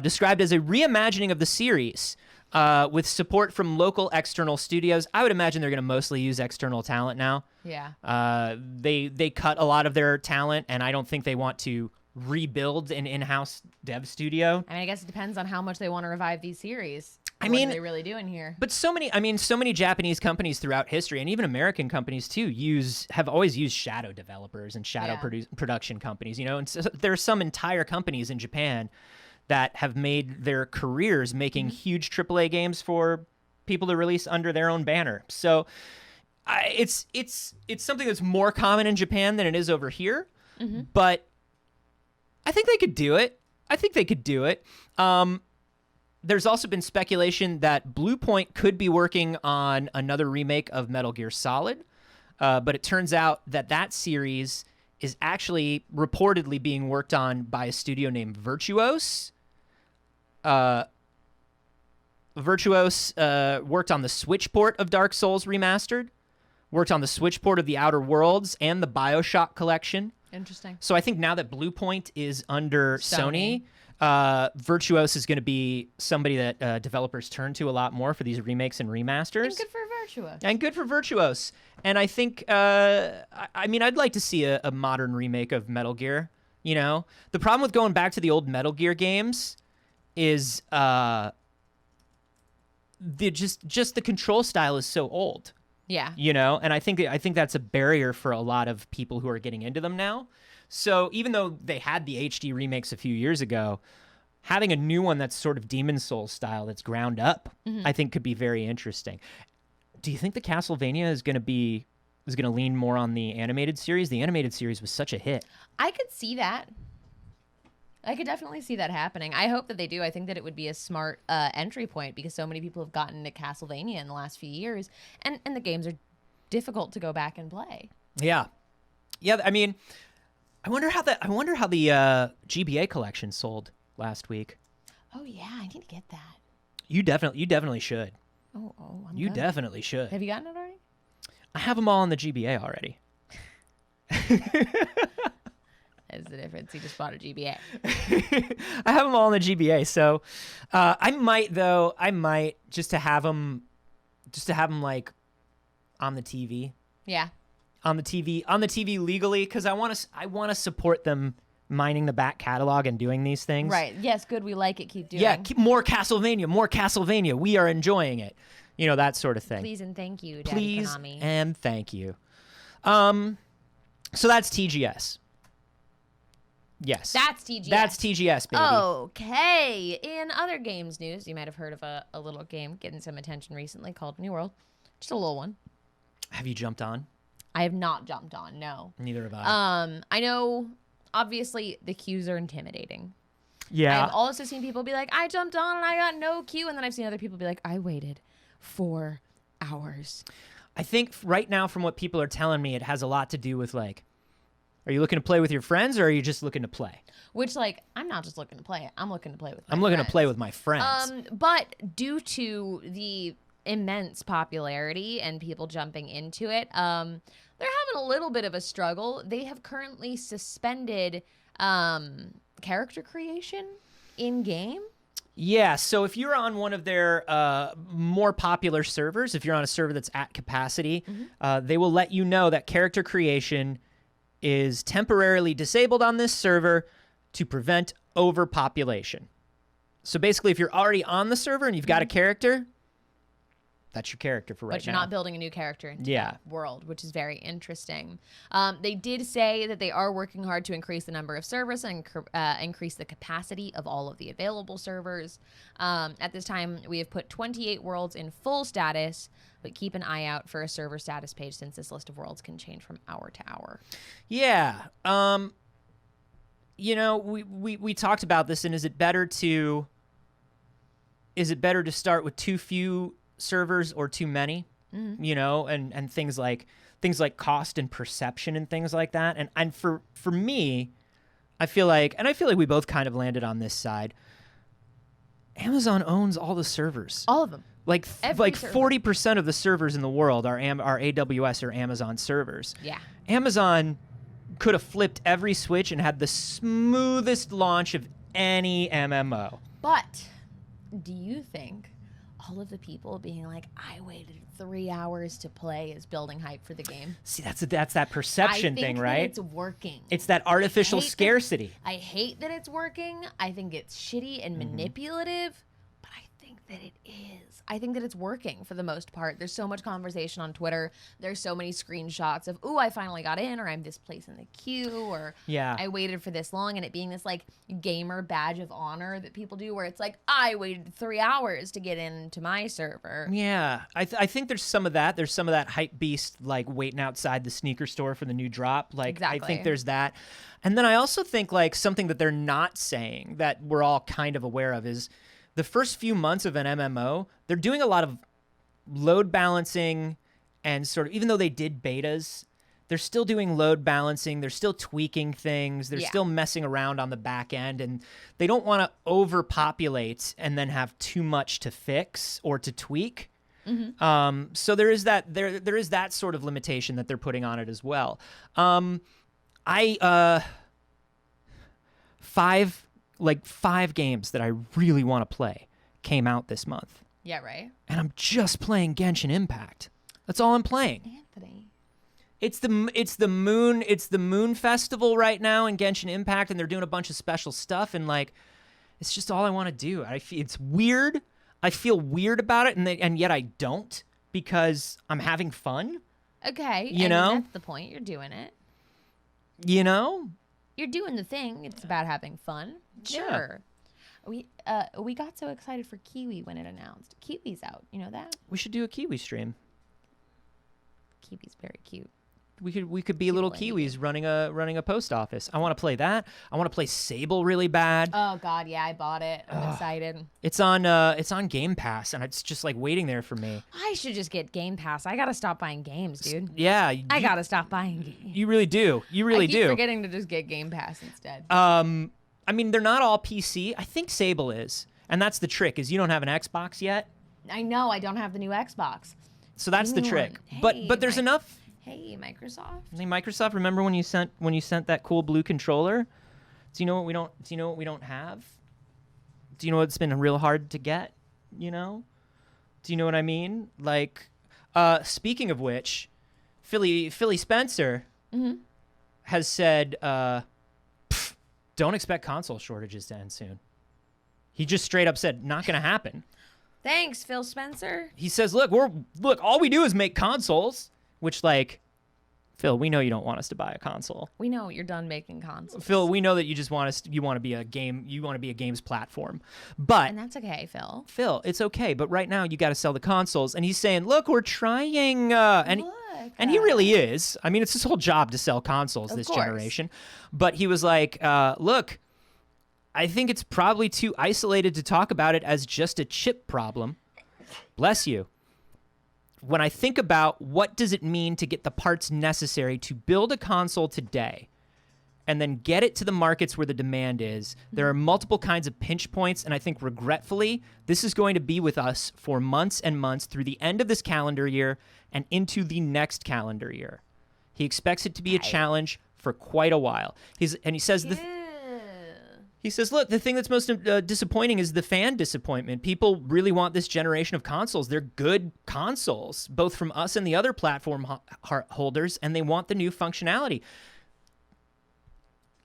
described as a reimagining of the series with support from local external studios. I would imagine they're going to mostly use external talent now. Yeah. They cut a lot of their talent, and I don't think they want to rebuild an in-house dev studio. I mean, I guess it depends on how much they want to revive these series. I What mean, are they really doing here? But so many Japanese companies throughout history, and even American companies too, have always used shadow developers and shadow production companies. You know, and so there are some entire companies in Japan that have made their careers making huge AAA games for people to release under their own banner. So it's something that's more common in Japan than it is over here. But I think they could do it. There's also been speculation that Bluepoint could be working on another remake of Metal Gear Solid, but it turns out that series is actually reportedly being worked on by a studio named Virtuos. Virtuos worked on the Switch port of Dark Souls Remastered, worked on the Switch port of The Outer Worlds and the BioShock collection. Interesting. So I think now that Bluepoint is under Sony, Virtuos is going to be somebody that developers turn to a lot more for these remakes and remasters. And good for Virtuos. And I think, I mean, I'd like to see a modern remake of Metal Gear. You know, the problem with going back to the old Metal Gear games is just the control style is so old. Yeah. You know, and I think that's a barrier for a lot of people who are getting into them now. So even though they had the HD remakes a few years ago, having a new one that's sort of Demon Souls style that's ground up, I think could be very interesting. Do you think the Castlevania is going to lean more on the animated series? The animated series was such a hit. I could see that. I could definitely see that happening. I hope that they do. I think that it would be a smart entry point because so many people have gotten into Castlevania in the last few years, and the games are difficult to go back and play. Yeah. I mean, I wonder how the GBA collection sold last week. Oh yeah, I need to get that. You definitely should. You definitely should. Have you gotten it already? I have them all on the GBA already. Is the difference? You just bought a GBA. I have them all in the GBA, so I might just to have them like on the TV. Yeah. On the TV legally, because I want to support them mining the back catalog and doing these things. Right. Yes. Good. We like it. Keep doing. Yeah. More Castlevania. We are enjoying it. You know, that sort of thing. Please and thank you, Daddy Konami. And thank you. So that's TGS. Yes. That's TGS. That's TGS, baby. Okay. In other games news, you might have heard of a little game getting some attention recently called New World. Just a little one. Have you jumped on? I have not jumped on, no. Neither have I. I know, obviously, the queues are intimidating. Yeah. I've also seen people be like, I jumped on and I got no queue. And then I've seen other people be like, I waited 4 hours. I think right now, from what people are telling me, it has a lot to do with, like, are you looking to play with your friends or are you just looking to play? Which, like, I'm not just looking to play it. I'm looking to play with my I'm looking friends. to play with my friends. But due to the immense popularity and people jumping into it, they're having a little bit of a struggle. They have currently suspended character creation in-game. Yeah, so if you're on one of their more popular servers, if you're on a server that's at capacity, they will let you know that character creation is temporarily disabled on this server to prevent overpopulation. So basically, if you're already on the server and you've got a character, that's your character for right now. But you're not building a new character into Yeah. that world, which is very interesting. They did say that they are working hard to increase the number of servers and increase the capacity of all of the available servers. At this time, we have put 28 worlds in full status, but keep an eye out for a server status page since this list of worlds can change from hour to hour. Yeah. we talked about this, and is it better to start with too few servers or too many? And things like cost and perception and things like that. And for me, I feel like we both kind of landed on this side. Amazon owns all the servers. All of them. Like Every server. 40% of the servers in the world are AWS or Amazon servers. Yeah. Amazon could have flipped every switch and had the smoothest launch of any MMO. But do you think all of the people being like, I waited 3 hours to play is building hype for the game? See, that's that perception thing, that right? It's working. It's that artificial scarcity. I hate that it's working. I think it's shitty and manipulative, but I think that it is. I think that it's working for the most part. There's so much conversation on Twitter. There's so many screenshots of, ooh, I finally got in, or I'm this place in the queue, or I waited for this long, and it being this like gamer badge of honor that people do where it's like, I waited 3 hours to get into my server. Yeah, I think there's some of that. There's some of that hype beast like waiting outside the sneaker store for the new drop. Like Exactly. I think there's that. And then I also think like something that they're not saying that we're all kind of aware of is the first few months of an MMO, they're doing a lot of load balancing and sort of, even though they did betas, they're still doing load balancing. They're still tweaking things. They're still messing around on the back end, and they don't want to overpopulate and then have too much to fix or to tweak. So there is that there is that sort of limitation that they're putting on it as well. Five games that I really want to play came out this month. Yeah, right. And I'm just playing Genshin Impact. That's all I'm playing. Anthony. It's the Moon Festival right now in Genshin Impact, and they're doing a bunch of special stuff, and like it's just all I want to do. It's weird. I feel weird about it, and yet I don't, because I'm having fun. Okay. You know? That's the point. You're doing it. You know? You're doing the thing. It's about having fun. Sure. We got so excited for Kiwi when it announced. Kiwi's out. You know that? We should do a Kiwi stream. Kiwi's very cute. We could be little Kiwis running a post office. I want to play that. I want to play Sable really bad. Oh God, yeah, I bought it. I'm excited. It's on Game Pass, and it's just like waiting there for me. I should just get Game Pass. I gotta stop buying games, dude. Yeah, I gotta stop buying games. You really do. You really do. I keep forgetting to just get Game Pass instead. I mean, they're not all PC. I think Sable is, and that's the trick. Is you don't have an Xbox yet. I know. I don't have the new Xbox. So that's the trick. Hey, but there's enough. Hey, Microsoft. Hey, Microsoft, remember when you sent that cool blue controller? Do you know what we don't have? Do you know what's been real hard to get? You know? Do you know what I mean? Like, speaking of which, Philly Spencer has said, don't expect console shortages to end soon. He just straight up said, not going to happen. Thanks, Phil Spencer. He says, look, all we do is make consoles. Which, like, Phil, we know you don't want us to buy a console. We know you're done making consoles. Phil, we know that you just want us. You want to be a games platform, but and that's okay, Phil. Phil, it's okay. But right now, you got to sell the consoles. And he's saying, look, we're trying, and he really is. I mean, it's his whole job to sell consoles this generation. But he was like, look, I think it's probably too isolated to talk about it as just a chip problem. Bless you. When I think about what does it mean to get the parts necessary to build a console today and then get it to the markets where the demand is, there are multiple kinds of pinch points, and I think regretfully, this is going to be with us for months and months through the end of this calendar year and into the next calendar year. He expects it to be a challenge for quite a while. He says He says, look, the thing that's most disappointing is the fan disappointment. People really want this generation of consoles. They're good consoles, both from us and the other platform holders, and they want the new functionality.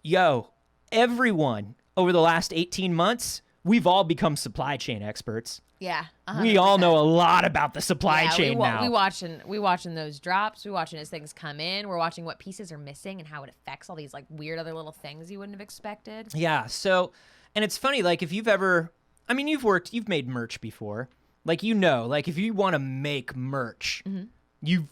Yo, everyone over the last 18 months, we've all become supply chain experts. Yeah, 100%. We all know a lot about the supply chain now. We watching those drops. We watching as things come in. We're watching what pieces are missing and how it affects all these like weird other little things you wouldn't have expected. Yeah. So, and it's funny, like if you've made merch before, like like if you want to make merch, you've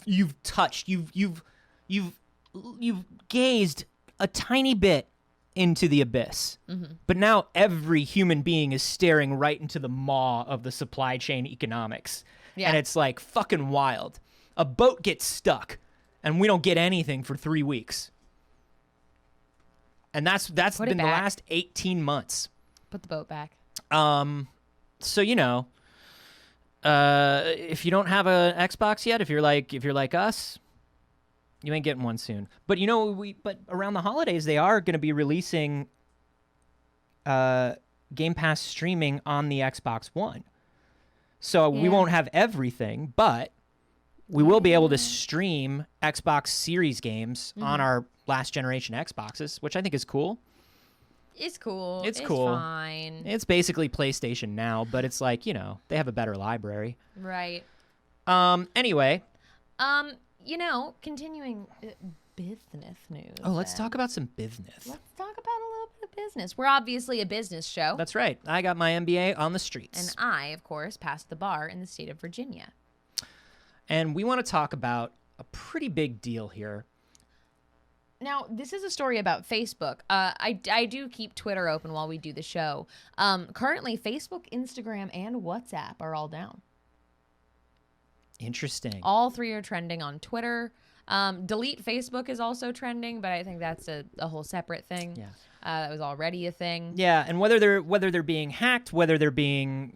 gazed a tiny bit into the abyss. But now every human being is staring right into the maw of the supply chain economics. Yeah. And it's like fucking wild. A boat gets stuck and we don't get anything for 3 weeks. And that's Put it been the back. last 18 months. Put the boat back. So if you don't have an Xbox yet, if you're like us, you ain't getting one soon. But but around the holidays they are going to be releasing Game Pass streaming on the Xbox One. So we won't have everything, but we will be able to stream Xbox Series games on our last generation Xboxes, which I think is cool. It's cool. It's cool. Fine. It's basically PlayStation now, but it's like, they have a better library. Right. Anyway. Continuing business news. Oh, let's talk about some business. Let's talk about a little bit of business. We're obviously a business show. That's right. I got my MBA on the streets. And I, of course, passed the bar in the state of Virginia. And we want to talk about a pretty big deal here. Now, this is a story about Facebook. I do keep Twitter open while we do the show. Currently, Facebook, Instagram, and WhatsApp are all down. Interesting. All three are trending on Twitter. Delete Facebook is also trending, but I think that's a whole separate thing. Yeah. That was already a thing. Yeah, and whether they're being hacked, whether they're being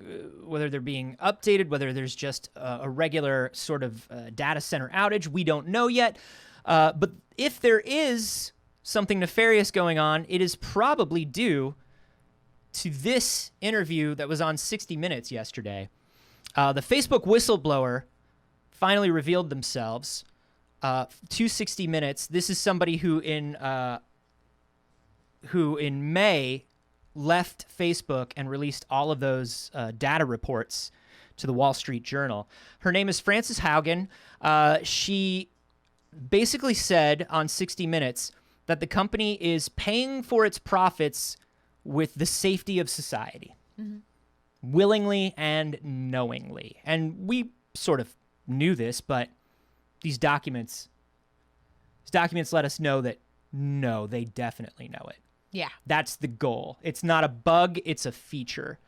updated, whether there's just a regular sort of data center outage, we don't know yet. But if there is something nefarious going on, it is probably due to this interview that was on 60 Minutes yesterday. The Facebook whistleblower finally revealed themselves to 60 Minutes. This is somebody who in May left Facebook and released all of those data reports to the Wall Street Journal. Her name is Frances Haugen. She basically said on 60 Minutes that the company is paying for its profits with the safety of society, willingly and knowingly. And we sort of knew this, but these documents let us know that no, they definitely know it. Yeah. That's the goal. It's not a bug, it's a feature.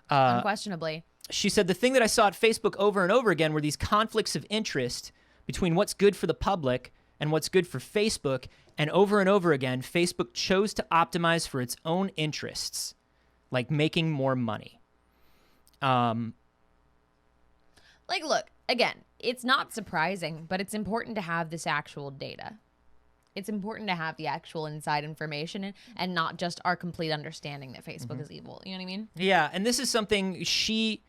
Unquestionably. She said the thing that I saw at Facebook over and over again were these conflicts of interest between what's good for the public and what's good for Facebook. And over again, Facebook chose to optimize for its own interests, like making more money. Look, again, it's not surprising, but it's important to have this actual data. It's important to have the actual inside information and not just our complete understanding that Facebook is evil. You know what I mean? Yeah, and this is something she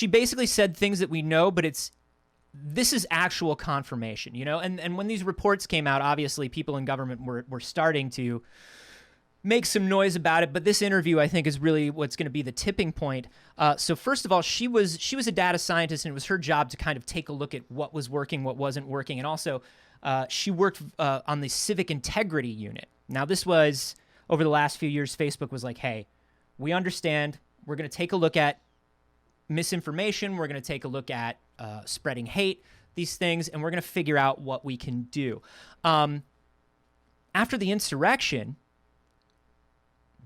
basically said things that we know, but this is actual confirmation, And when these reports came out, obviously people in government were starting to make some noise about it, but this interview I think is really what's going to be the tipping point. So first of all, she was a data scientist, and it was her job to kind of take a look at what was working, what wasn't working, and also she worked on the civic integrity unit. Now this was over the last few years. Facebook was like, hey, we understand. We're going to take a look at misinformation. We're going to take a look at spreading hate, these things, and we're going to figure out what we can do. After the insurrection,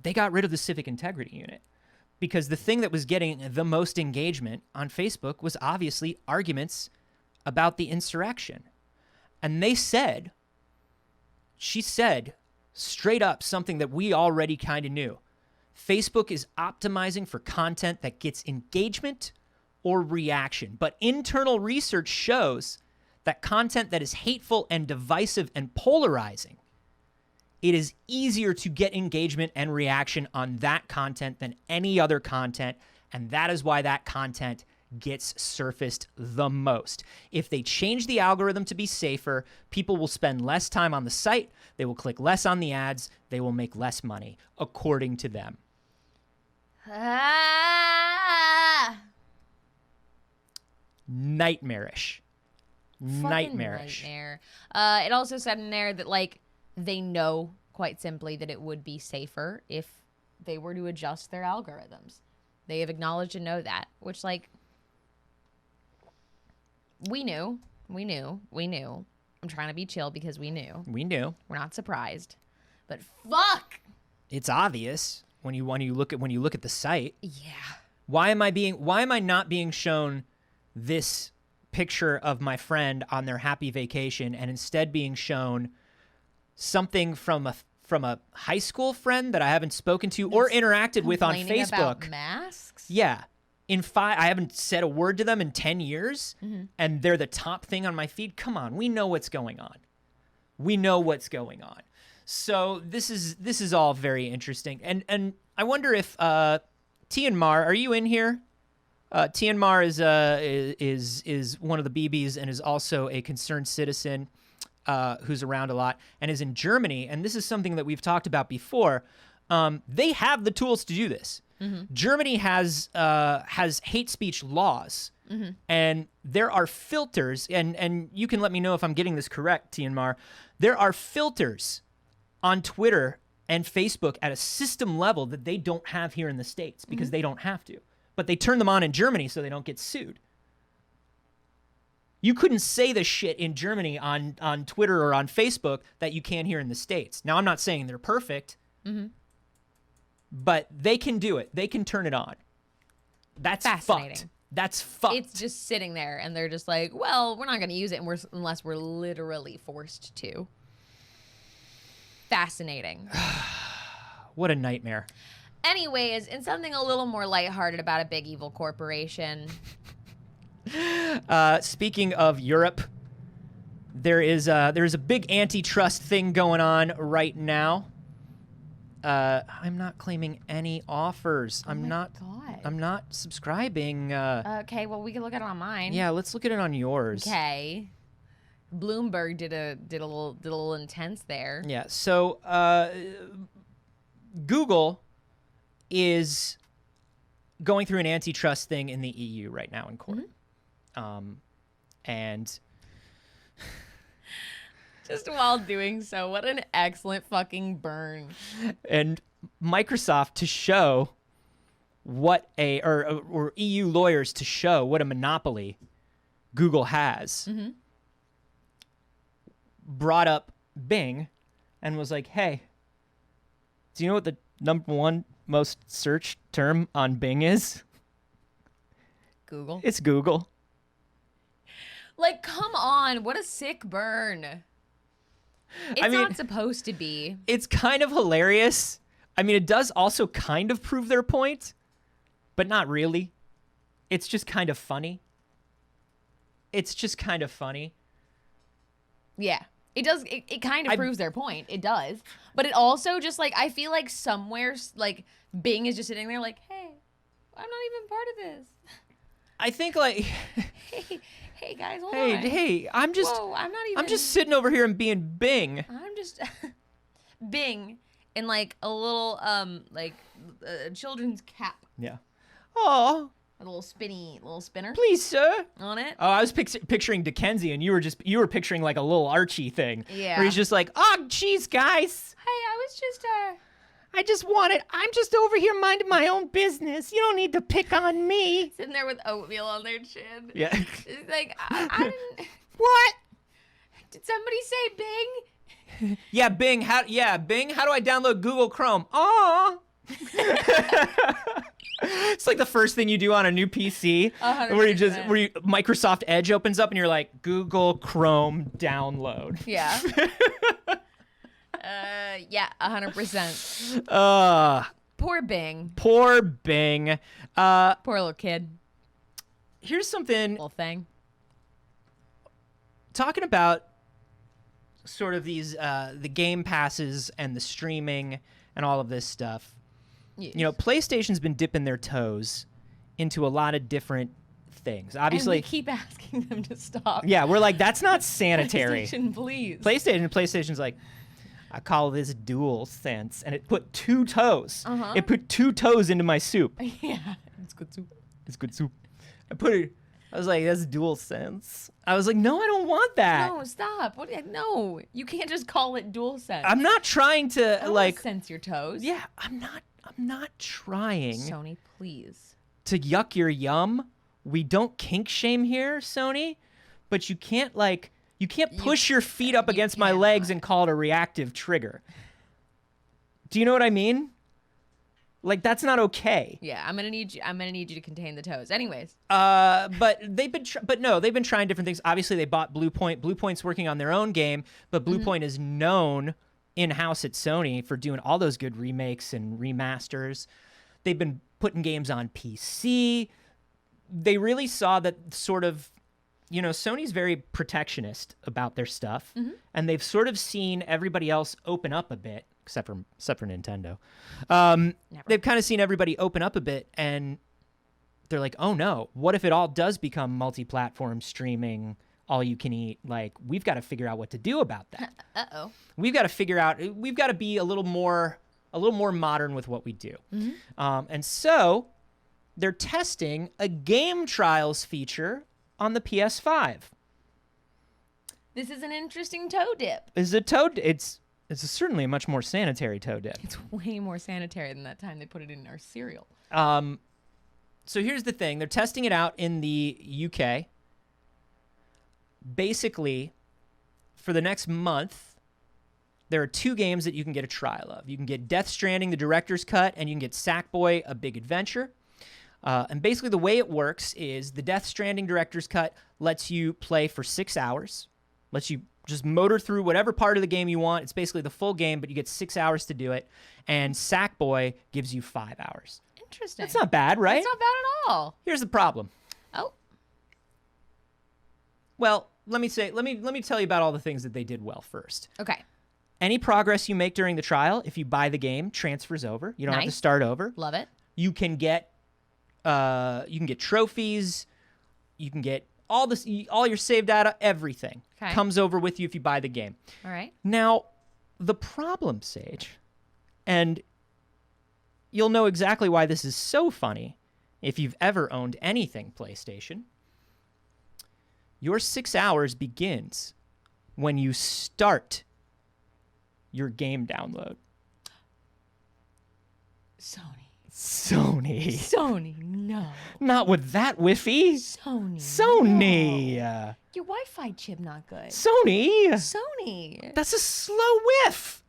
they got rid of the civic integrity unit because the thing that was getting the most engagement on Facebook was obviously arguments about the insurrection. And she said straight up something that we already kind of knew. Facebook is optimizing for content that gets engagement or reaction. But internal research shows that content that is hateful and divisive and polarizing, it is easier to get engagement and reaction on that content than any other content. And that is why that content gets surfaced the most. If they change the algorithm to be safer, people will spend less time on the site. They will click less on the ads. They will make less money, according to them. Nightmarish. Nightmarish. Nightmare. It also said in there that they know quite simply that it would be safer if they were to adjust their algorithms. They have acknowledged and know that, which we knew. I'm trying to be chill because we knew. We knew. We're not surprised. But fuck. It's obvious when you look at the site. Yeah. Why am I not being shown this picture of my friend on their happy vacation and instead being shown something from a high school friend that I haven't spoken to or interacted with on Complaining Facebook? about masks? Yeah. I haven't said a word to them in 10 years, and they're the top thing on my feed. Come on, we know what's going on. So this is all very interesting, and I wonder if Tianmar, are you in here? Tianmar is one of the BBs and is also a concerned citizen who's around a lot and is in Germany. And this is something that we've talked about before. They have the tools to do this. Germany has hate speech laws, and there are filters. And you can let me know if I'm getting this correct, Tianmar. There are filters on Twitter and Facebook at a system level that they don't have here in the States because they don't have to. But they turn them on in Germany so they don't get sued. You couldn't say this shit in Germany on Twitter or on Facebook that you can here in the States. Now, I'm not saying they're perfect, but they can do it. They can turn it on. That's Fascinating. fucked. That's fucked. It's just sitting there, and they're just like, well, we're not going to use it unless we're literally forced to. Fascinating. What a nightmare. Anyways, in something a little more lighthearted about a big evil corporation. Speaking of Europe, there is a big antitrust thing going on right now. I'm not claiming any offers. I'm not subscribing. Okay, well, we can look at it on mine. Yeah, let's look at it on yours. Okay. Bloomberg did a little intense there. Yeah. So Google is going through an antitrust thing in the EU right now in court. And Just while doing so, what an excellent fucking burn. And Microsoft to show what or EU lawyers to show what a monopoly Google has, brought up Bing and was like, hey, do you know what the number one most searched term on Bing is? Google. It's Google. Like, come on. What a sick burn. It's not supposed to be. It's kind of hilarious. I mean, it does also kind of prove their point, but not really. It's just kind of funny. Yeah. It does. It kind of proves their point. It does. But it also just, like, I feel like somewhere, like, Bing is just sitting there like, hey, I'm not even part of this. I think, like... Hey guys, hold on. Hey, I'm just... Whoa, I'm just sitting over here and being Bing. I'm just... Bing in, like, a little, children's cap. Yeah. Oh... A little spinner. Please, sir. On it. Oh, I was picturing Dickensie, and you were picturing like a little Archie thing. Yeah. Where he's just like, oh, geez, guys. Hey, I'm just over here minding my own business. You don't need to pick on me. sitting there with oatmeal on their chin. Yeah. It's like, I didn't... What? Did somebody say Bing? Yeah, Bing. Bing. How do I download Google Chrome? Aw. It's like the first thing you do on a new PC, 100%. where Microsoft Edge opens up and you're like, Google Chrome download. Yeah. Yeah, 100%. Poor Bing. Poor Bing. Poor little kid. Here's something. Little thing. Talking about sort of these the game passes and the streaming and all of this stuff. Yes. You know, PlayStation's been dipping their toes into a lot of different things. Obviously, and we keep asking them to stop. Yeah, we're like, that's not sanitary. PlayStation, please. PlayStation's like, I call this dual sense, and it put 2 toes. It put 2 toes into my soup. Yeah, it's good soup. It's good soup. I was like, that's dual sense. I was like, no, I don't want that. No, stop. No, you can't just call it dual sense. I'm not trying to sense your toes. Yeah, I'm not trying. Sony, please. To yuck your yum. We don't kink shame here, Sony, but you can't push your feet up against my legs and call it a reactive trigger. Do you know what I mean? Like, that's not okay. Yeah, I'm gonna need you to contain the toes. Anyways. But they've been trying different things. Obviously, they bought Blue Point. Blue Point's working on their own game, but Blue Point is known in-house at Sony for doing all those good remakes and remasters. They've been putting games on PC. They really saw that sort of, Sony's very protectionist about their stuff, and they've sort of seen everybody else open up a bit, except for Nintendo. They've kind of seen everybody open up a bit, and they're like, oh no, what if it all does become multi-platform streaming, all you can eat? Like, we've got to figure out what to do about that. Uh-oh. We've got to be a little more modern with what we do. And so they're testing a game trials feature on the PS5. This is an interesting toe dip. It's certainly a much more sanitary toe dip. It's way more sanitary than that time they put it in our cereal. So here's the thing. They're testing it out in the UK. Basically, for the next month, there are 2 games that you can get a trial of. You can get Death Stranding, the director's cut, and you can get Sackboy, A Big Adventure. And basically the way it works is the Death Stranding director's cut lets you play for 6 hours, lets you just motor through whatever part of the game you want. It's basically the full game, but you get 6 hours to do it. And Sackboy gives you 5 hours. Interesting. That's not bad, right? That's not bad at all. Here's the problem. Oh. Well, let me tell you about all the things that they did well first. Okay. Any progress you make during the trial, if you buy the game, transfers over. You don't have to start over. Love it. You can get trophies. You can get all your save data, everything comes over with you if you buy the game. All right. Now, the problem, Saige, and you'll know exactly why this is so funny if you've ever owned anything PlayStation. Your 6 hours begins when you start your game download. Sony, no. Not with that whiffy. Sony. No. Your Wi-Fi chip not good. Sony. That's a slow whiff.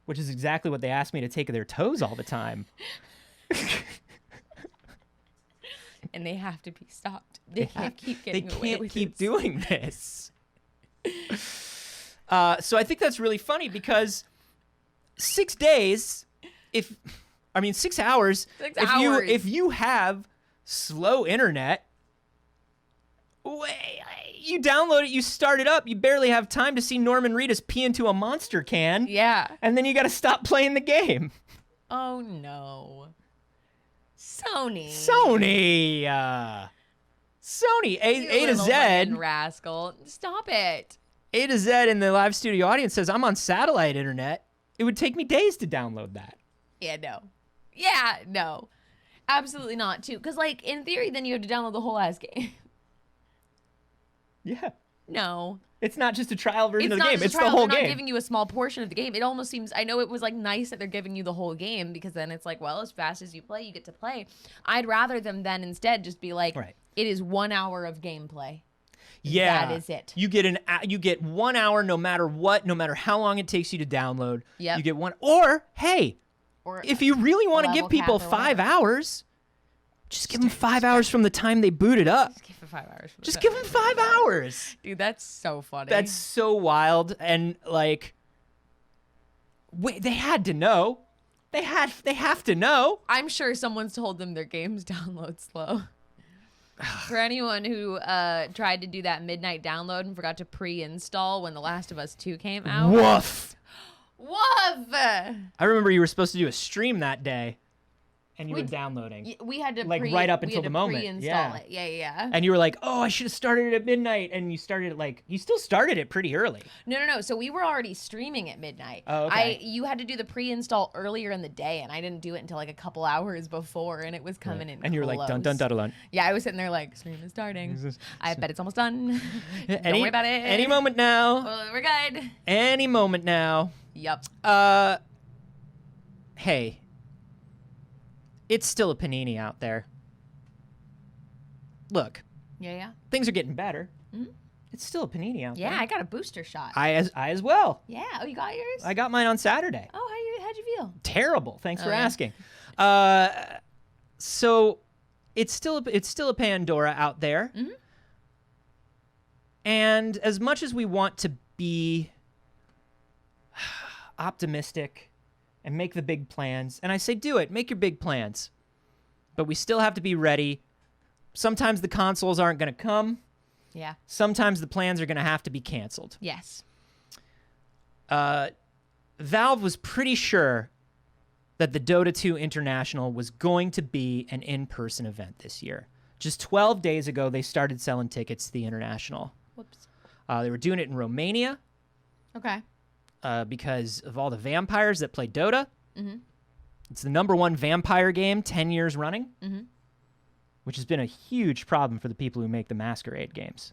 Which is exactly what they asked me to take of their toes all the time. And they have to be stopped. They can't keep getting away with it. They can't keep doing this. So I think that's really funny because 6 days... 6 hours. If you have slow internet, you download it, you start it up, you barely have time to see Norman Reedus pee into a monster can. Yeah. And then you got to stop playing the game. Oh no. Sony. A to Z. Rascal. Stop it. A to Z in the live studio audience says, I'm on satellite internet. It would take me days to download that. Yeah, no. Absolutely not, too. Because, in theory, then you have to download the whole ass game. Yeah. No. It's not just a trial version of the game. It's the whole game. They're not giving you a small portion of the game. It almost seems, I know it was, nice that they're giving you the whole game because then it's as fast as you play, you get to play. I'd rather them then instead just be it is 1 hour of gameplay. Yeah. That is it. You get 1 hour no matter what, no matter how long it takes you to download. Yep. You get one. Or, hey, if you really want to give people 5 hours, just give them 5 hours from the time they boot it up. Just give them 5 hours. Just give them 5 hours. Dude, that's so funny. That's so wild. And wait, they had to know. They have to know. I'm sure someone's told them their games download slow. For anyone who tried to do that midnight download and forgot to pre-install when The Last of Us 2 came out. Woof. I remember you were supposed to do a stream that day, and you were downloading. We had to right up until the moment. Pre-install it. Yeah. And you were like, "Oh, I should have started it at midnight," and you started it you still started it pretty early. No. So we were already streaming at midnight. Oh, okay. You had to do the pre-install earlier in the day, and I didn't do it until a couple hours before, and it was coming in. And you were like, "Dun dun dun dun." Yeah, I was sitting there stream is starting. I bet it's almost done. Don't worry about it. Any moment now. Well, we're good. Any moment now. Yep. Hey. It's still a panini out there. Look. Yeah. Things are getting better. Mm-hmm. It's still a panini out Yeah, there. I got a booster shot. I as well. Yeah. Oh, you got yours? I got mine on Saturday. Oh, how'd you feel? Terrible. Thanks for yeah. asking. So it's still a Pandora out there. Mhm. And as much as we want to be optimistic and make the big plans, and I say do it, make your big plans, but we still have to be ready. Sometimes the consoles aren't going to come. Yeah. Sometimes the plans are going to have to be canceled. Yes. Valve was pretty sure that the Dota 2 International was going to be an in-person event this year. Just 12 days ago, they started selling tickets to the International. Whoops. They were doing it in Romania Okay. because of all the vampires that play Dota. Mm-hmm. It's the #1 vampire game 10 years running, Mm-hmm. which has been a huge problem for the people who make the Masquerade games.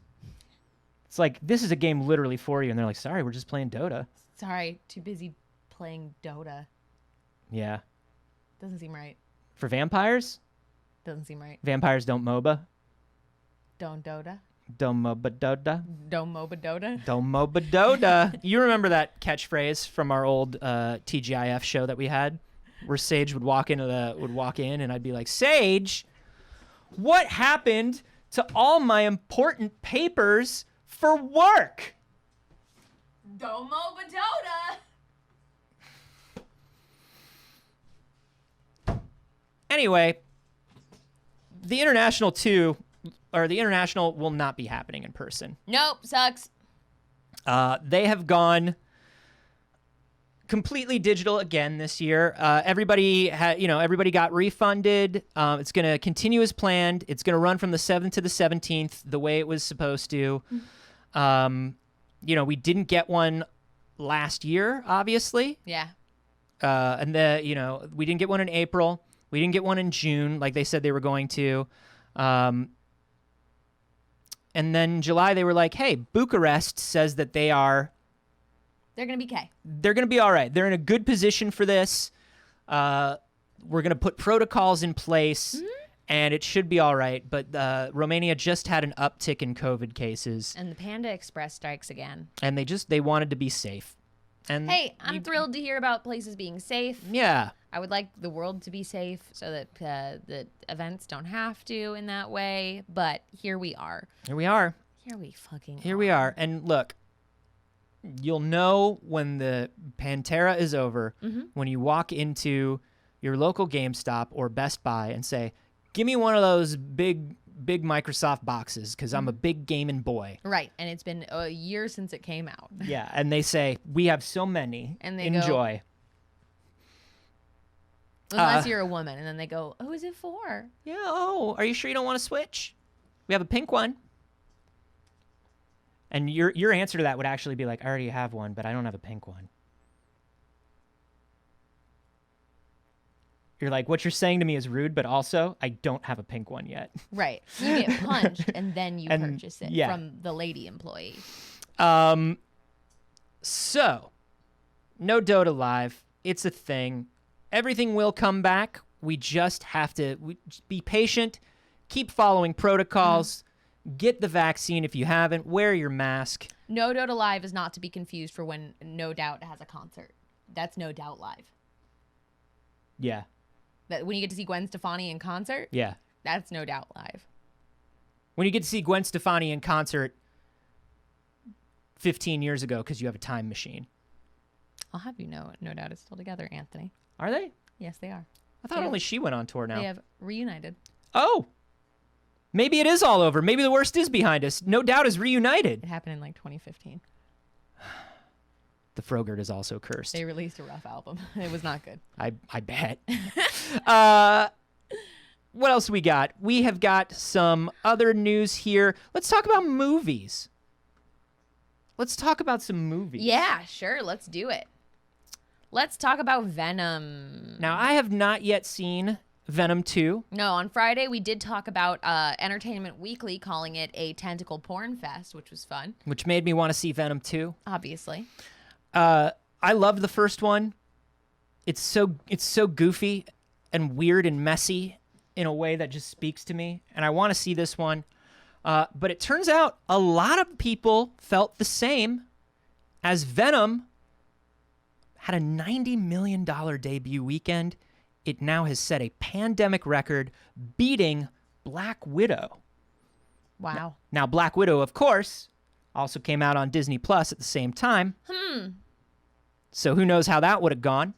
It's like, this is a game literally for you, and they're like, sorry, we're just playing Dota. Sorry, too busy playing Dota. Yeah. Doesn't seem right. For vampires, Doesn't seem right. vampires don't MOBA. Don't Dota. Don't MOBA Dota. Don't MOBA Dota. Don't MOBA Dota. You remember that catchphrase from our old TGIF show that we had, where Saige would walk in, and I'd be like, Saige, what happened to all my important papers for work? Don't MOBA Dota. Anyway, the International will not be happening in person. Nope, sucks. They have gone completely digital again this year. Everybody got refunded. It's going to continue as planned. It's going to run from the 7th to the 17th, the way it was supposed to. We didn't get one last year, obviously. Yeah. We didn't get one in April. We didn't get one in June, like they said they were going to. And then July, they were like, hey, Bucharest says that they're They're going to be K. going to be all right. They're in a good position for this. We're going to put protocols in place, and it should be all right. But Romania just had an uptick in COVID cases. And the Panda Express strikes again. And they wanted to be safe. And Hey, I'm thrilled to hear about places being safe. Yeah. I would like the world to be safe so that the events don't have to in that way. But here we are. Here we are. Here we are. And look, you'll know when the Pantera is over when you walk into your local GameStop or Best Buy and say, give me one of those big Microsoft boxes because I'm a big gaming boy. Right. And it's been a year since it came out. Yeah. And they say, we have so many. And they enjoy. Unless you're a woman. And then they go, oh, is it for? Yeah. Oh, are you sure you don't want to switch? We have a pink one. And your answer to that would actually be like, I already have one, but I don't have a pink one. You're like, what you're saying to me is rude, but also I don't have a pink one yet. Right. You get punched and then you purchase it from the lady employee. So, no Dota Live. It's a thing. Everything will come back. We just have to be patient, keep following protocols, get the vaccine if you haven't, wear your mask. No Dota Live is not to be confused for when No Doubt has a concert. That's No Doubt Live. Yeah. That when you get to see Gwen Stefani in concert, Yeah. that's No Doubt Live. When you get to see Gwen Stefani in concert 15 years ago because you have a time machine. I'll have you know, No Doubt is still together, Anthony. Are they? Yes, they are. I thought only she went on tour now. They have reunited. Oh. Maybe it is all over. Maybe the worst is behind us. No Doubt is reunited. It happened in like 2015. The Frogurt is also cursed. They released a rough album. It was not good. I bet. What else we got? We have got some other news here. Let's talk about movies. Let's talk about some movies. Yeah, sure. Let's do it. Let's talk about Venom. Now, I have not yet seen Venom 2. No, on Friday we did talk about Entertainment Weekly calling it a tentacle porn fest, which was fun. Which made me want to see Venom 2. Obviously. I loved the first one. It's so goofy and weird and messy in a way that just speaks to me. And I want to see this one. But it turns out a lot of people felt the same, as Venom had a $90 million debut weekend. It now has set a pandemic record, beating Black Widow. Wow. Now, Black Widow, of course, also came out on Disney Plus at the same time. So who knows how that would have gone.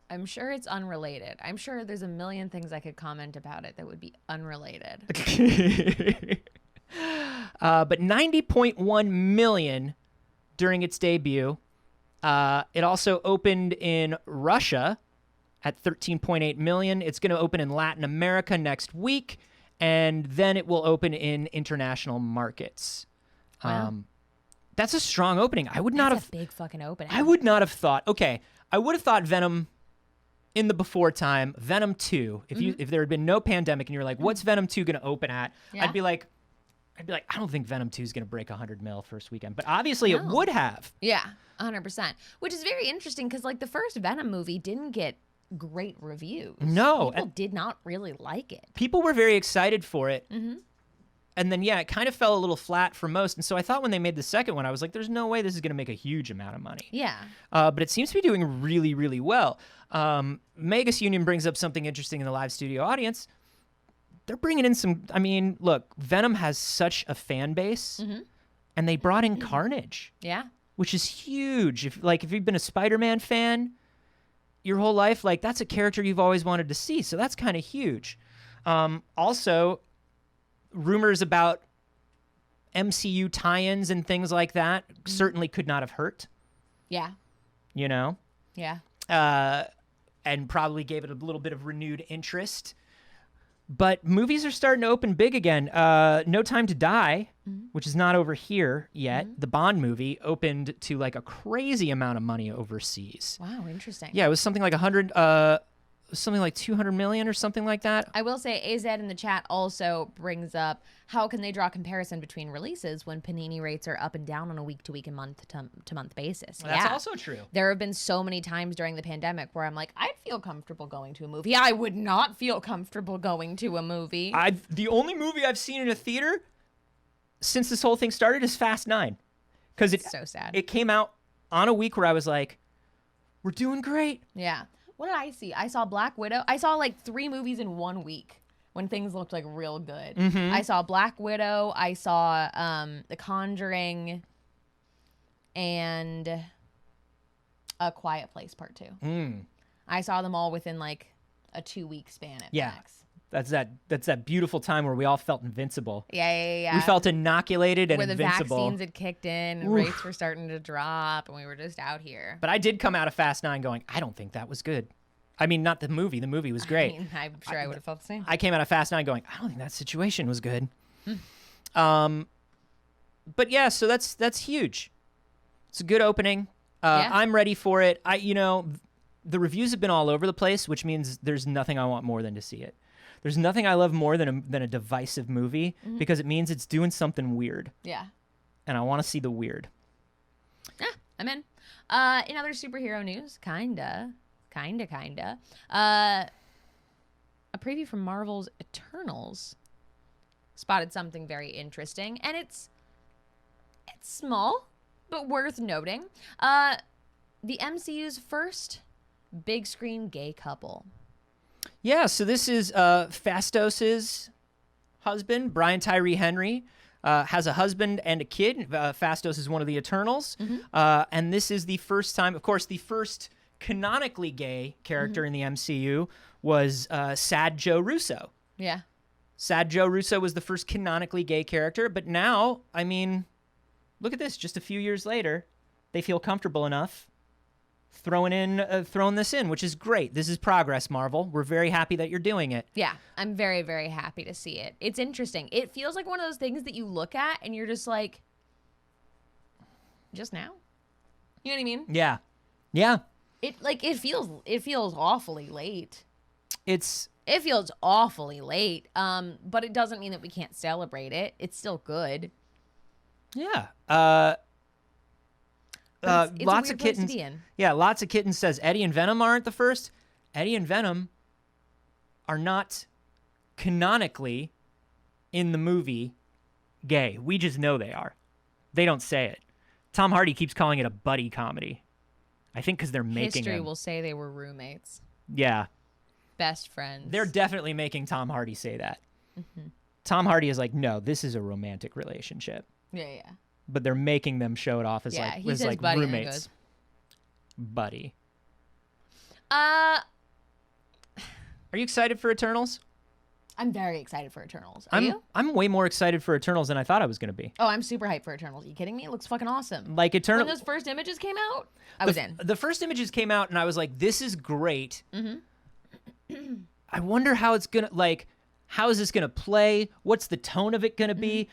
I'm sure it's unrelated. I'm sure there's a million things I could comment about it that would be unrelated. But 90.1 million during its debut. It also opened in Russia at 13.8 million. It's going to open in Latin America next week, and then it will open in international markets. Wow. That's a strong opening. I would not That's have a big fucking opening. I would not have thought. Okay, I would have thought Venom in the before time, Venom 2. If there had been no pandemic and you were like, what's Venom 2 going to open at? Yeah. I'd be like, I don't think Venom 2 is going to break 100 mil first weekend. But obviously it would have. Yeah, 100%. Which is very interesting because like the first Venom movie didn't get great reviews. No. People did not really like it. People were very excited for it. And then, it kind of fell a little flat for most. And so I thought when they made the second one, I was like, there's no way this is going to make a huge amount of money. Yeah. But it seems to be doing really, really well. Magus Union brings up something interesting in the live studio audience. They're bringing in some, look, Venom has such a fan base, and they brought in Carnage. Yeah. Which is huge. If you've been a Spider-Man fan your whole life, like that's a character you've always wanted to see. So that's kind of huge. Also, rumors about MCU tie-ins and things like that certainly could not have hurt. Yeah. You know? Yeah. And probably gave it a little bit of renewed interest. But movies are starting to open big again. No Time to Die, which is not over here yet, the Bond movie, opened to like a crazy amount of money overseas. Wow, interesting. Yeah, it was something like 200 million or something like that. I will say AZ in the chat also brings up how can they draw comparison between releases when Panini rates are up and down on a week-to-week and month-to-month basis. Well, that's also true. There have been so many times during the pandemic where I'm like, I'd feel comfortable going to a movie. I would not feel comfortable going to a movie. The only movie I've seen in a theater since this whole thing started is Fast 9. Because it's so sad. It came out on a week where I was like, we're doing great. Yeah. What did I see? I saw Black Widow. I saw like 3 movies in 1 week when things looked like real good. I saw Black Widow. I saw The Conjuring and A Quiet Place Part 2. I saw them all within like a 2-week span at max. That's that beautiful time where we all felt invincible. Yeah. We felt inoculated and where the invincible. vaccines had kicked in and rates were starting to drop and we were just out here. But I did come out of Fast 9 going, I don't think that was good. I mean, not the movie. The movie was great. I'm sure I would have felt the same. I came out of Fast 9 going, I don't think that situation was good. But yeah, so that's huge. It's a good opening. I'm ready for it. The reviews have been all over the place, which means there's nothing I want more than to see it. There's nothing I love more than a divisive movie because it means it's doing something weird. Yeah. And I want to see the weird. Yeah, I'm in. In other superhero news, kinda. A preview from Marvel's Eternals spotted something very interesting, and it's small, but worth noting. The MCU's first big screen gay couple. Yeah, so this is Phastos's husband, Brian Tyree Henry, has a husband and a kid. Phastos is one of the Eternals. And this is the first time, of course, the first canonically gay character in the MCU was Sad Joe Russo. Yeah. Sad Joe Russo was the first canonically gay character, but now, look at this. Just a few years later, they feel comfortable enough throwing this in, which is great. This is progress, Marvel. We're very happy that you're doing it. Yeah, I'm very, very happy to see it. It's interesting. It feels like one of those things that you look at and you're just like, just now? You know what I mean? Yeah. Yeah. It feels awfully late. It feels awfully late. But it doesn't mean that we can't celebrate it. It's still good. Yeah. It's lots a of weird place to kittens. be in. Yeah, lots of kittens says Eddie and Venom aren't the first. Eddie and Venom are not canonically in the movie gay. We just know they are. They don't say it. Tom Hardy keeps calling it a buddy comedy. I think because they're making History him. will say they were roommates, Yeah. best friends. They're definitely making Tom Hardy say that. Mm-hmm. Tom Hardy is like, no, this is a romantic relationship. Yeah. But they're making them show it off as Yeah, like, he as says like buddy and then roommates. goes- Buddy. Uh, Are you excited for Eternals? I'm very excited for Eternals. Are you? I'm way more excited for Eternals than I thought I was going to be. Oh, I'm super hyped for Eternals. Are you kidding me? It looks fucking awesome. Like When Eternal. those first images came out, I was in. The first images came out, and I was like, "This is great." Mm-hmm. I wonder how it's gonna like. How is this gonna play? What's the tone of it gonna be?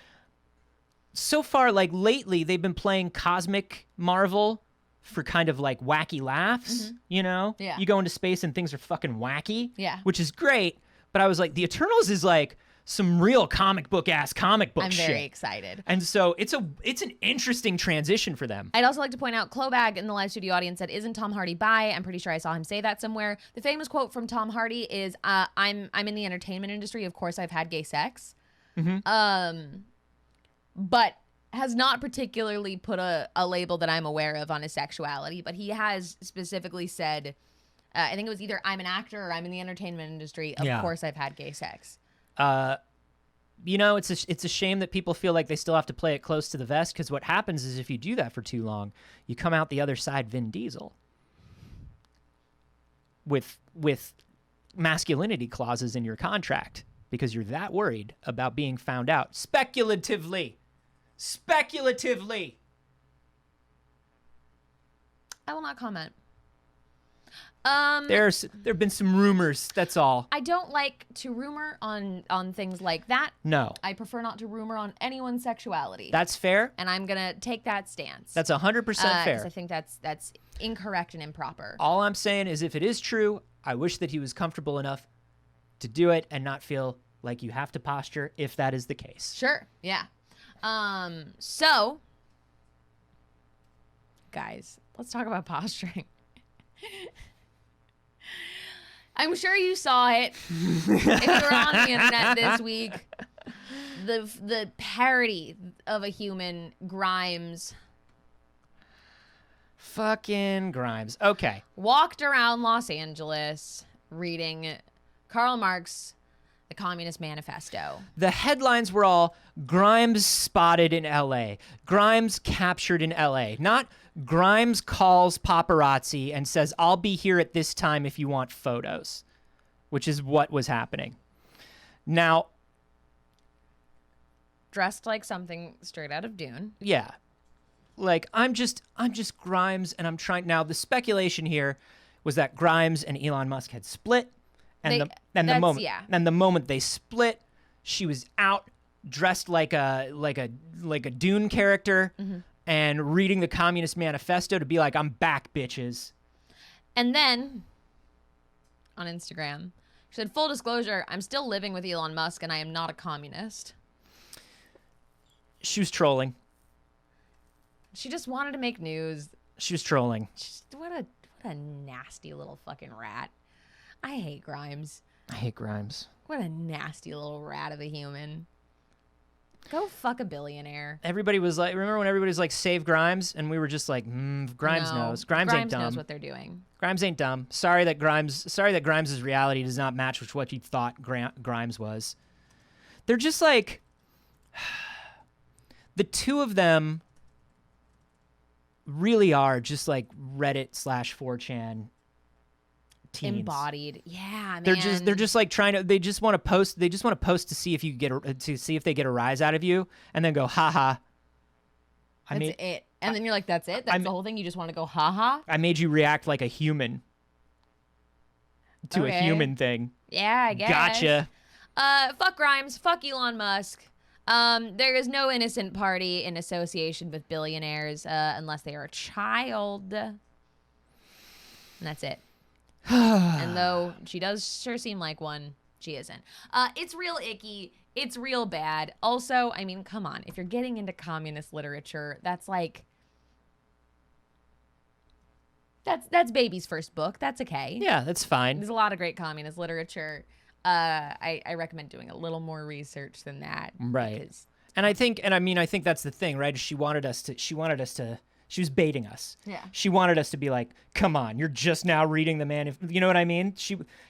So far, like lately, they've been playing cosmic Marvel for kind of like wacky laughs. You know, Yeah. you go into space and things are fucking wacky. Yeah. which is great. But I was like, the Eternals is like some real comic book I'm shit. very excited. And so it's an interesting transition for them. I'd also like to point out, Clobag in the live studio audience said, "Isn't Tom Hardy bi?" I'm pretty sure I saw him say that somewhere. The famous quote from Tom Hardy is, "I'm in the entertainment industry. Of course, I've had gay sex." But has not particularly put a label that I'm aware of on his sexuality. But he has specifically said, I think it was either "I'm an actor" or "I'm in the entertainment industry. Of Yeah. course, I've had gay sex." You know, it's a shame that people feel like they still have to play it close to the vest, because what happens is if you do that for too long, you come out the other side Vin Diesel with masculinity clauses in your contract because you're that worried about being found out speculatively. I will not comment. There've been some rumors, that's all. I don't like to rumor on things like that. No. I prefer not to rumor on anyone's sexuality. That's fair. And I'm gonna take that stance. That's 100% 'cause fair. I think that's incorrect and improper. All I'm saying is if it is true, I wish that he was comfortable enough to do it and not feel like you have to posture if that is the case. Sure. Yeah. So, guys, let's talk about posturing. I'm sure you saw it if you were on the internet this week. The parody of a human, Grimes, Fucking Grimes. Okay. walked around Los Angeles reading Karl Marx, The Communist Manifesto. The headlines were all Grimes spotted in LA, Grimes captured in LA, not Grimes calls paparazzi and says, I'll be here at this time if you want photos, which is what was happening. Now, Dressed like something straight out of Dune. yeah, like I'm just Grimes, and I'm trying. Now the speculation here was that Grimes and Elon Musk had split, and the moment they split, she was out dressed like a Dune character and reading the Communist Manifesto to be like, I'm back, bitches. And then on Instagram, she said, "Full disclosure, I'm still living with Elon Musk and I am not a communist." She was trolling. She just wanted to make news. She was trolling. What a nasty little fucking rat. I hate Grimes. I hate Grimes. What a nasty little rat of a human. Go fuck a billionaire. Everybody was like, remember when everybody was like, save Grimes? And we were just like, Grimes No, knows. Grimes ain't dumb. knows what they're doing. Grimes ain't dumb. Sorry that Grimes' reality does not match with what you thought Grimes was. They're just like, the two of them really are just like Reddit / 4chan teens. Embodied. Yeah, man. They're just like they just want to post to see if you if they get a rise out of you, and then go, haha. That's it. And then you're like, that's it? That's the whole thing? You just want to go, haha? I made you react like a human to a human thing. Yeah, I guess. Gotcha. Fuck Grimes. Fuck Elon Musk. There is no innocent party in association with billionaires unless they are a child. And that's it. And though she does sure seem like one, she isn't. It's real icky. It's real bad. Also, I mean, come on. If you're getting into communist literature, that's like... That's baby's first book. That's okay. Yeah, that's fine. There's a lot of great communist literature. I recommend doing a little more research than that. Right. because- And I think that's the thing, right? She was baiting us. Yeah. She wanted us to be like, come on, you're just now reading the you know what I mean?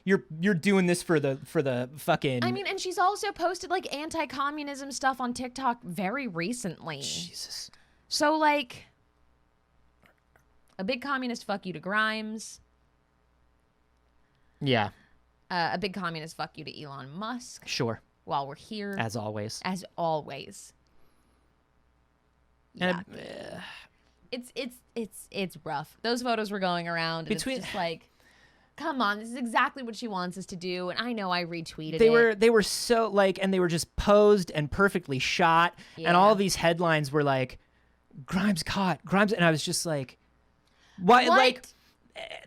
You're doing this for the fucking. I mean, and she's also posted like anti-communism stuff on TikTok very recently. Jesus. So like, a big communist fuck you to Grimes. Yeah. A big communist fuck you to Elon Musk. Sure. While we're here, As always. as always. And Yeah. It's rough. Those photos were going around, and it's just like, come on, this is exactly what she wants us to do. And I know I retweeted it. They were so like, and they were just posed and perfectly shot, and all Yeah. of these headlines were like, Grimes caught, Grimes, and I was just like, why? What? Like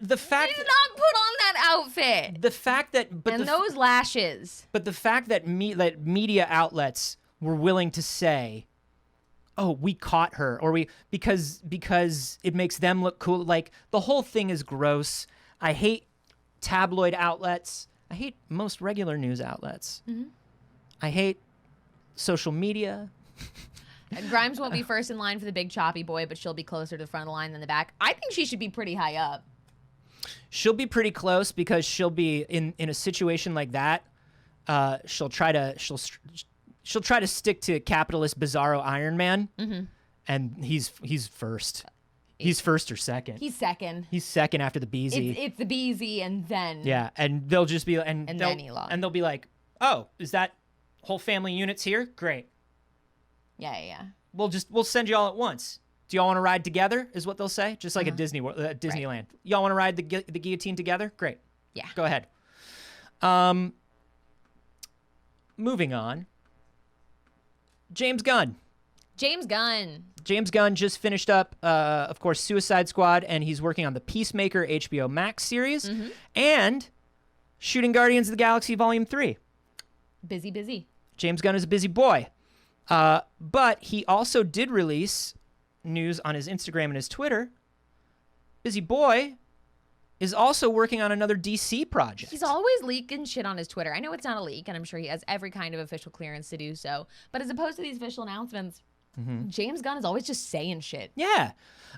the She fact, did not put on that outfit. the fact that, but And the, those lashes. but the fact that that media outlets were willing to say, oh, we caught her, or because it makes them look cool. Like the whole thing is gross. I hate tabloid outlets. I hate most regular news outlets. I hate social media. Grimes won't be first in line for the big choppy boy, but she'll be closer to the front of the line than the back. I think she should be pretty high up. She'll be pretty close because she'll be in a situation like that. She'll try to stick to capitalist bizarro Iron Man, and he's first. He's first or second. He's second. He's second after the BZ. It's the BZ and then. Yeah, and they'll just be And then Elon. and they'll be like, oh, is that whole family units here? Great. Yeah. We'll send you all at once. Do y'all want to ride together? Is what they'll say, just like a Disneyland. Y'all want to ride the guillotine together? Great. Yeah. Go ahead. Moving on. James Gunn. James Gunn. James Gunn just finished up, of course, Suicide Squad, and he's working on the Peacemaker HBO Max series and shooting Guardians of the Galaxy Volume 3. Busy. James Gunn is a busy boy. But he also did release news on his Instagram and his Twitter. Busy boy is also working on another DC project. He's always leaking shit on his Twitter. I know it's not a leak, and I'm sure he has every kind of official clearance to do so. But as opposed to these official announcements, James Gunn is always just saying shit. Yeah.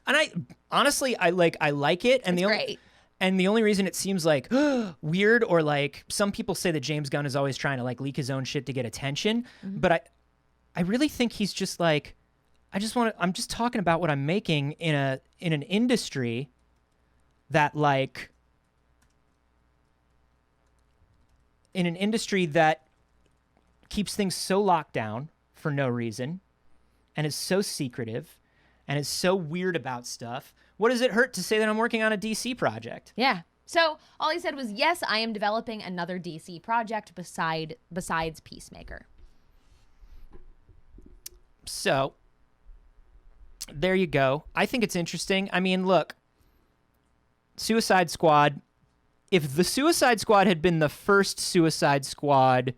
And I honestly I like it, and It's great. And the only reason it seems like weird, or like some people say that James Gunn is always trying to like leak his own shit to get attention, but I really think he's just like, I'm just talking about what I'm making in an industry that like, in an industry that keeps things so locked down for no reason and is so secretive and is so weird about stuff. What does it hurt to say that I'm working on a DC project? Yeah. So all he said was, yes, I am developing another DC project besides Peacemaker. So there you go. I think it's interesting. I mean, look, Suicide Squad, if the Suicide Squad had been the first Suicide Squad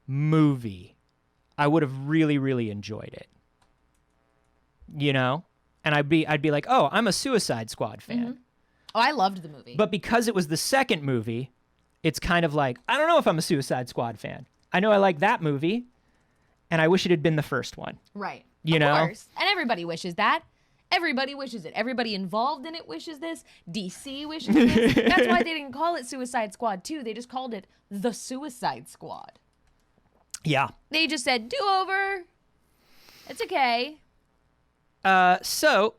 movie, I would have really, really enjoyed it. You know? And I'd be like, oh, I'm a Suicide Squad fan. Oh, I loved the movie. But because it was the second movie, it's kind of like, I don't know if I'm a Suicide Squad fan. I know I like that movie, and I wish it had been the first one. Right. You of know? course. And everybody wishes that. Everybody wishes it. Everybody involved in it wishes this. DC wishes this. That's why they didn't call it Suicide Squad 2. They just called it The Suicide Squad. Yeah. They just said, do-over. It's okay. So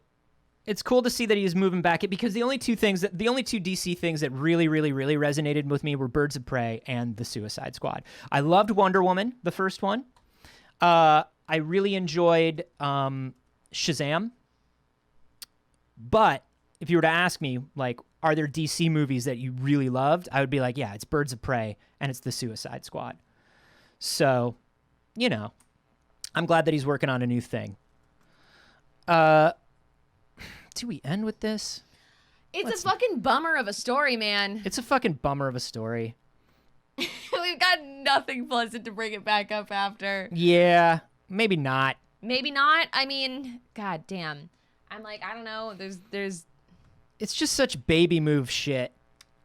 it's cool to see that he's moving back, because the only two DC things that really, really, really resonated with me were Birds of Prey and the Suicide Squad. I loved Wonder Woman, the first one. I really enjoyed Shazam. But if you were to ask me, like, are there DC movies that you really loved? I would be like, yeah, it's Birds of Prey and it's the Suicide Squad. So, you know, I'm glad that he's working on a new thing. Do we end with this? It's a fucking bummer of a story, man. It's a fucking bummer of a story. We've got nothing pleasant to bring it back up after. Yeah, maybe not. Maybe not. I mean, god damn. I'm like, I don't know. There's It's just such baby move shit.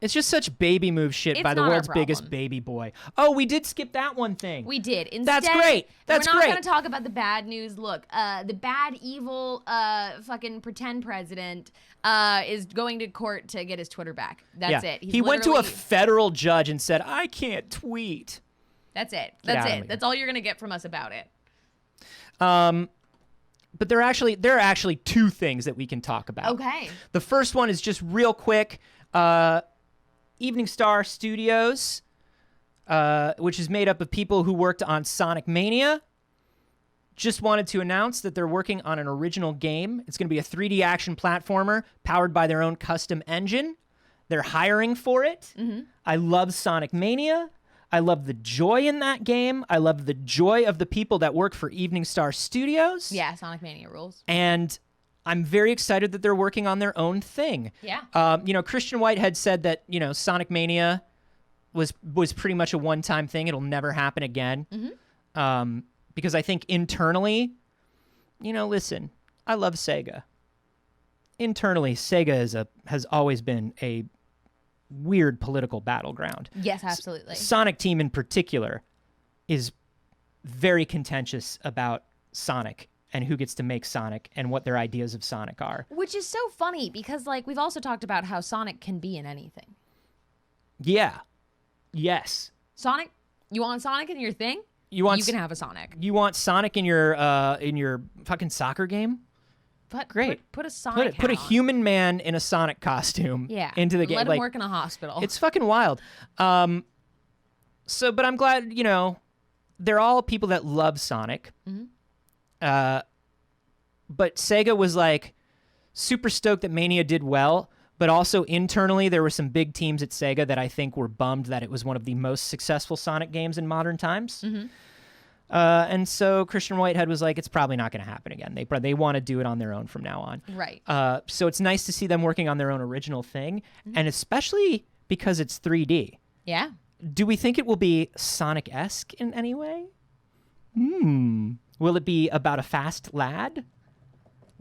It's just such baby move shit It's by the not our world's biggest problem. baby boy. Oh, we did skip that one thing. We did. Instead, That's great. That's we're not great. going to talk about the bad news. Look, the bad, evil, fucking pretend president is going to court to get his Twitter back. That's it. He went to a federal judge and said, I can't tweet. That's it. Get That's out of it. here. That's all you're going to get from us about it. But there are actually two things that we can talk about. Okay. The first one is just real quick. Evening Star Studios, which is made up of people who worked on Sonic Mania, just wanted to announce that they're working on an original game. It's going to be a 3D action platformer powered by their own custom engine. They're hiring for it. Mm-hmm. I love Sonic Mania. I love the joy in that game. I love the joy of the people that work for Evening Star Studios. Yeah, Sonic Mania rules. And I'm very excited that they're working on their own thing. Yeah. Christian Whitehead said that, Sonic Mania was pretty much a one-time thing. It'll never happen again. Mm-hmm. Because I think internally, listen, I love Sega. Internally, Sega has always been a weird political battleground. Yes, absolutely. Sonic Team in particular is very contentious about Sonic and who gets to make Sonic and what their ideas of Sonic are. Which is so funny because, we've also talked about how Sonic can be in anything. Yeah. Yes. Sonic? You want Sonic in your thing? You can have a Sonic. You want Sonic in your fucking soccer game? But great. Put a Sonic Put a hat on. human man in a Sonic costume into the game. Let him work in a hospital. It's fucking wild. But I'm glad, they're all people that love Sonic. Mm-hmm. But Sega was super stoked that Mania did well, but also internally there were some big teams at Sega that I think were bummed that it was one of the most successful Sonic games in modern times. Mm-hmm. And so Christian Whitehead was like, it's probably not going to happen again. They want to do it on their own from now on. Right. So it's nice to see them working on their own original thing, and especially because it's 3D. Yeah. Do we think it will be Sonic-esque in any way? Will it be about a fast lad?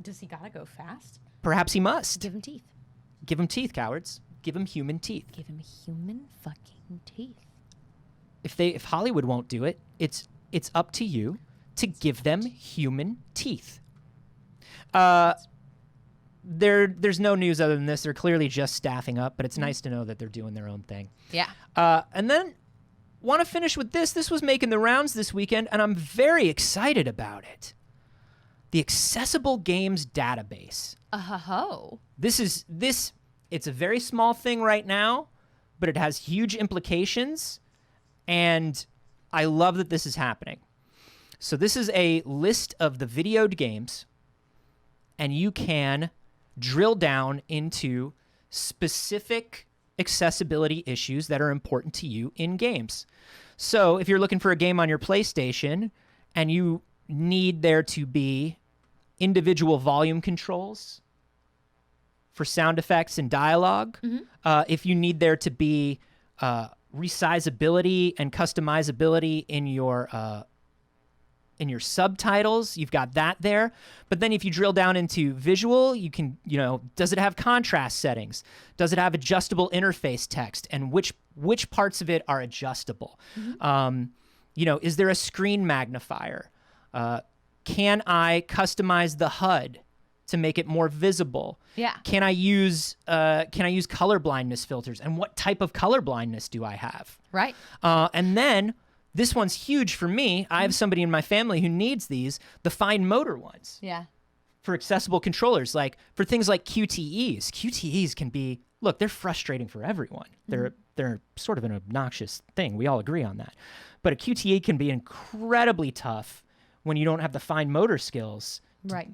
Does he gotta go fast? Perhaps he must. Give him teeth. Give him teeth, cowards. Give him human teeth. Give him human fucking teeth. If Hollywood won't do it, it's up to you to give them human teeth. There's no news other than this. They're clearly just staffing up, but it's nice to know that they're doing their own thing. Yeah. And then want to finish with this. This was making the rounds this weekend, and I'm very excited about it. The Accessible Games Database. It's a very small thing right now, but it has huge implications, and I love that this is happening. So this is a list of the videoed games, and you can drill down into specific accessibility issues that are important to you in games. So if you're looking for a game on your PlayStation and you need there to be individual volume controls for sound effects and dialogue, if you need there to be resizability and customizability in your subtitles, you've got that there. But then if you drill down into visual, you can, does it have contrast settings? Does it have adjustable interface text? And which parts of it are adjustable? Is there a screen magnifier? Can I customize the HUD to make it more visible? Yeah. Can I use color blindness filters? And what type of color blindness do I have? Right. And then this one's huge for me. I have somebody in my family who needs these, the fine motor ones. Yeah. For accessible controllers, like for things like QTEs. QTEs can be, look, they're frustrating for everyone. They're sort of an obnoxious thing. We all agree on that. But a QTE can be incredibly tough when you don't have the fine motor skills. Right.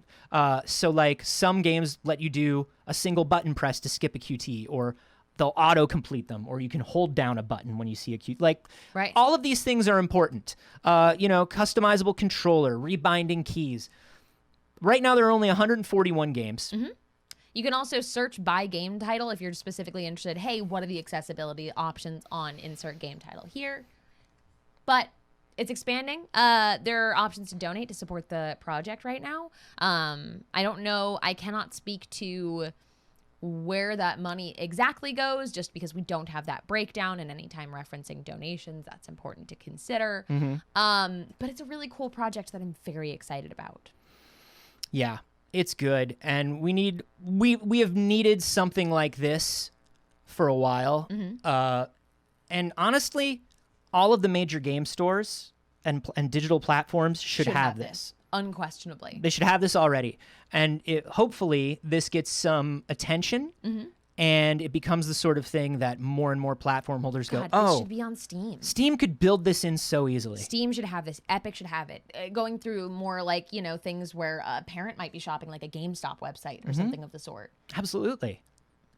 So some games let you do a single button press to skip a QTE, or they'll auto-complete them, or you can hold down a button when you see a QTE. Right. All of these things are important. Customizable controller, rebinding keys. Right now, there are only 141 games. Mm-hmm. You can also search by game title if you're specifically interested. Hey, what are the accessibility options on insert game title here? But it's expanding. There are options to donate to support the project right now. I don't know. I cannot speak to where that money exactly goes, just because we don't have that breakdown, and anytime referencing donations, that's important to consider. But it's a really cool project that I'm very excited about. Yeah, it's good, and we have needed something like this for a while. And honestly, all of the major game stores and digital platforms should have this. Unquestionably. They should have this already. And hopefully this gets some attention and it becomes the sort of thing that more and more platform holders God, go, this should be on Steam. Steam could build this in so easily. Steam should have this. Epic should have it. Going through more like, things where a parent might be shopping, like a GameStop website or something of the sort. Absolutely.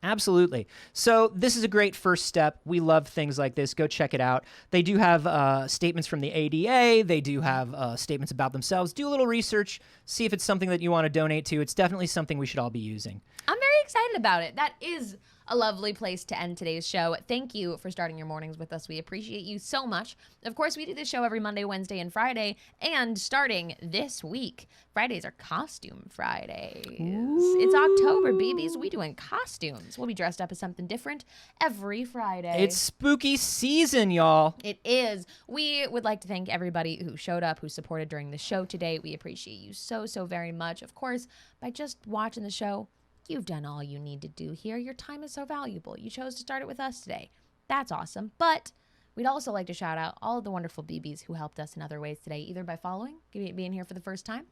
Absolutely. So this is a great first step. We love things like this. Go check it out. They do have statements from the ADA. They do have statements about themselves. Do a little research. See if it's something that you want to donate to. It's definitely something we should all be using. I'm very excited about it. That is a lovely place to end today's show. Thank you for starting your mornings with us. We appreciate you so much. Of course, we do this show every Monday, Wednesday, and Friday. And starting this week, Fridays are Costume Fridays. It's October, babies. We doing costumes. We'll be dressed up as something different every Friday. It's spooky season, y'all. It is. We would like to thank everybody who showed up, who supported during the show today. We appreciate you so, so very much. Of course, by just watching the show, you've done all you need to do here. Your time is so valuable. You chose to start it with us today. That's awesome. But we'd also like to shout out all of the wonderful BBs who helped us in other ways today, either by following, being here for the first time,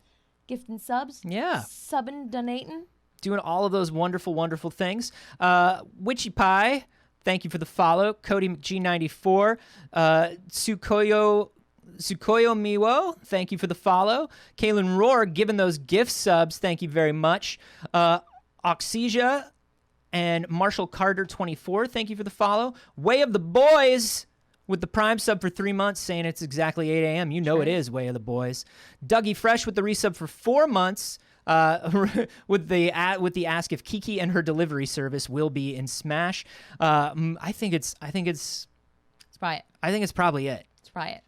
gifting subs, subbing, donating. Doing all of those wonderful, wonderful things. Witchy Pie, thank you for the follow. Cody McG94. Tsukoyo Miwo, thank you for the follow. Kaylin Roar, giving those gift subs, thank you very much. Oxysia and Marshall Carter 24, thank you for the follow. Way of the Boys with the Prime sub for 3 months, saying it's exactly 8 a.m. You know it is Way of the Boys. Dougie Fresh with the resub for 4 months. With the ask if Kiki and her delivery service will be in Smash. I think it's Let's try it. I think it's probably it. Let's try it.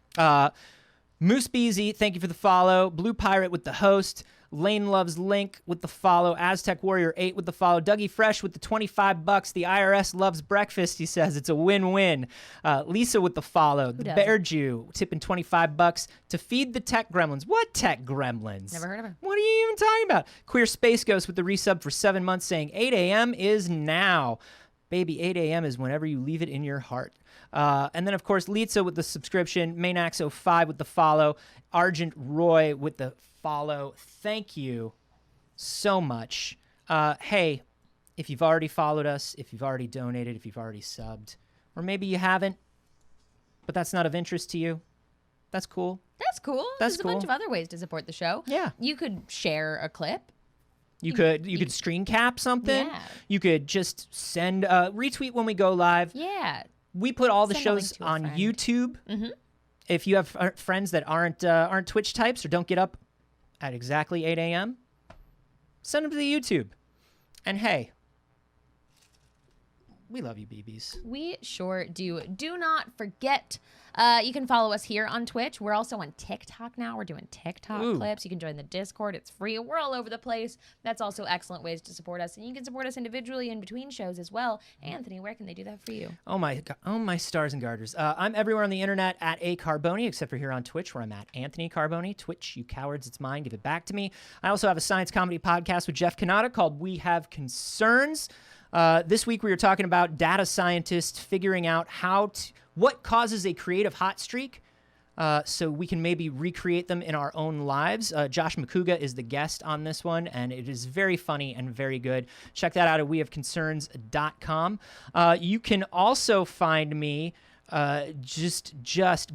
Moose Beezy, thank you for the follow. Blue Pirate with the host. Lane Loves Link with the follow. Aztec Warrior 8 with the follow. Dougie Fresh with the $25. The IRS loves breakfast, he says. It's a win-win. Lisa with the follow. The Bear Jew tipping $25 to feed the tech gremlins. What tech gremlins? Never heard of her. What are you even talking about? Queer Space Ghost with the resub for 7 months, saying 8 a.m. is now. Baby, 8 a.m. is whenever you leave it in your heart. And then, of course, Litsa with the subscription. Maynax05 with the follow. Argent Roy with the follow. Thank you so much. Hey, if you've already followed us, if you've already donated, if you've already subbed, or maybe you haven't, but that's not of interest to you, that's cool. That's cool. That's There's cool. a bunch of other ways to support the show. Yeah. You could share a clip. You could screen cap something. Yeah. You could just send retweet when we go live. Yeah. We put all the Send a link shows to a on friend. YouTube. If you have friends that aren't Twitch types or don't get up at exactly 8 a.m., send them to the YouTube. And hey, we love you, BBs. We sure do. Do not forget, you can follow us here on Twitch. We're also on TikTok now. We're doing TikTok clips. You can join the Discord. It's free. We're all over the place. That's also excellent ways to support us. And you can support us individually in between shows as well. Anthony, where can they do that for you? Oh my stars and garters. I'm everywhere on the internet at a Carboni, except for here on Twitch, where I'm at Anthony Carboni. Twitch, you cowards, it's mine. Give it back to me. I also have a science comedy podcast with Jeff Kanata called We Have Concerns. This week we were talking about data scientists figuring out what causes a creative hot streak, so we can maybe recreate them in our own lives. Josh McCouga is the guest on this one, and it is very funny and very good. Check that out at wehaveconcerns.com. You can also find me just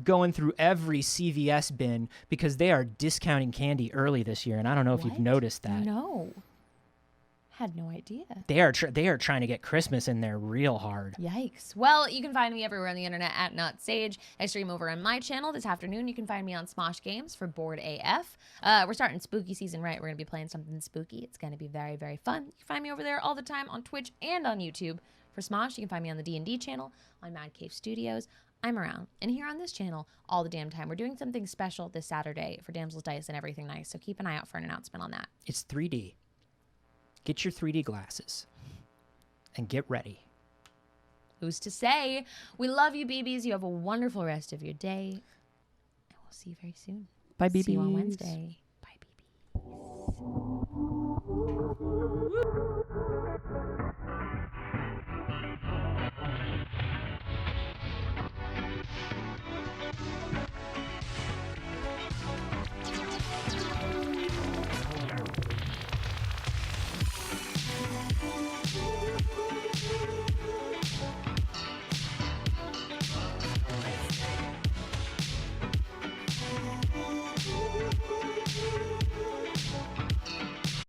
going through every CVS bin because they are discounting candy early this year, and I don't know if you've noticed that. No. Had no idea. They are trying to get Christmas in there real hard. Yikes. Well, you can find me everywhere on the internet at NotSage. I stream over on my channel this afternoon. You can find me on Smosh Games for Bored AF. We're starting spooky season right. We're going to be playing something spooky. It's going to be very, very fun. You can find me over there all the time on Twitch and on YouTube. For Smosh, you can find me on the D&D channel, on Mad Cave Studios. I'm around. And here on this channel all the damn time. We're doing something special this Saturday for Damsel's Dice and Everything Nice, so keep an eye out for an announcement on that. It's 3D. Get your 3D glasses. and get ready. Who's to say? We love you, BBs. You have a wonderful rest of your day. And we'll see you very soon. Bye, BBs. See you on Wednesday. Bye, BBs.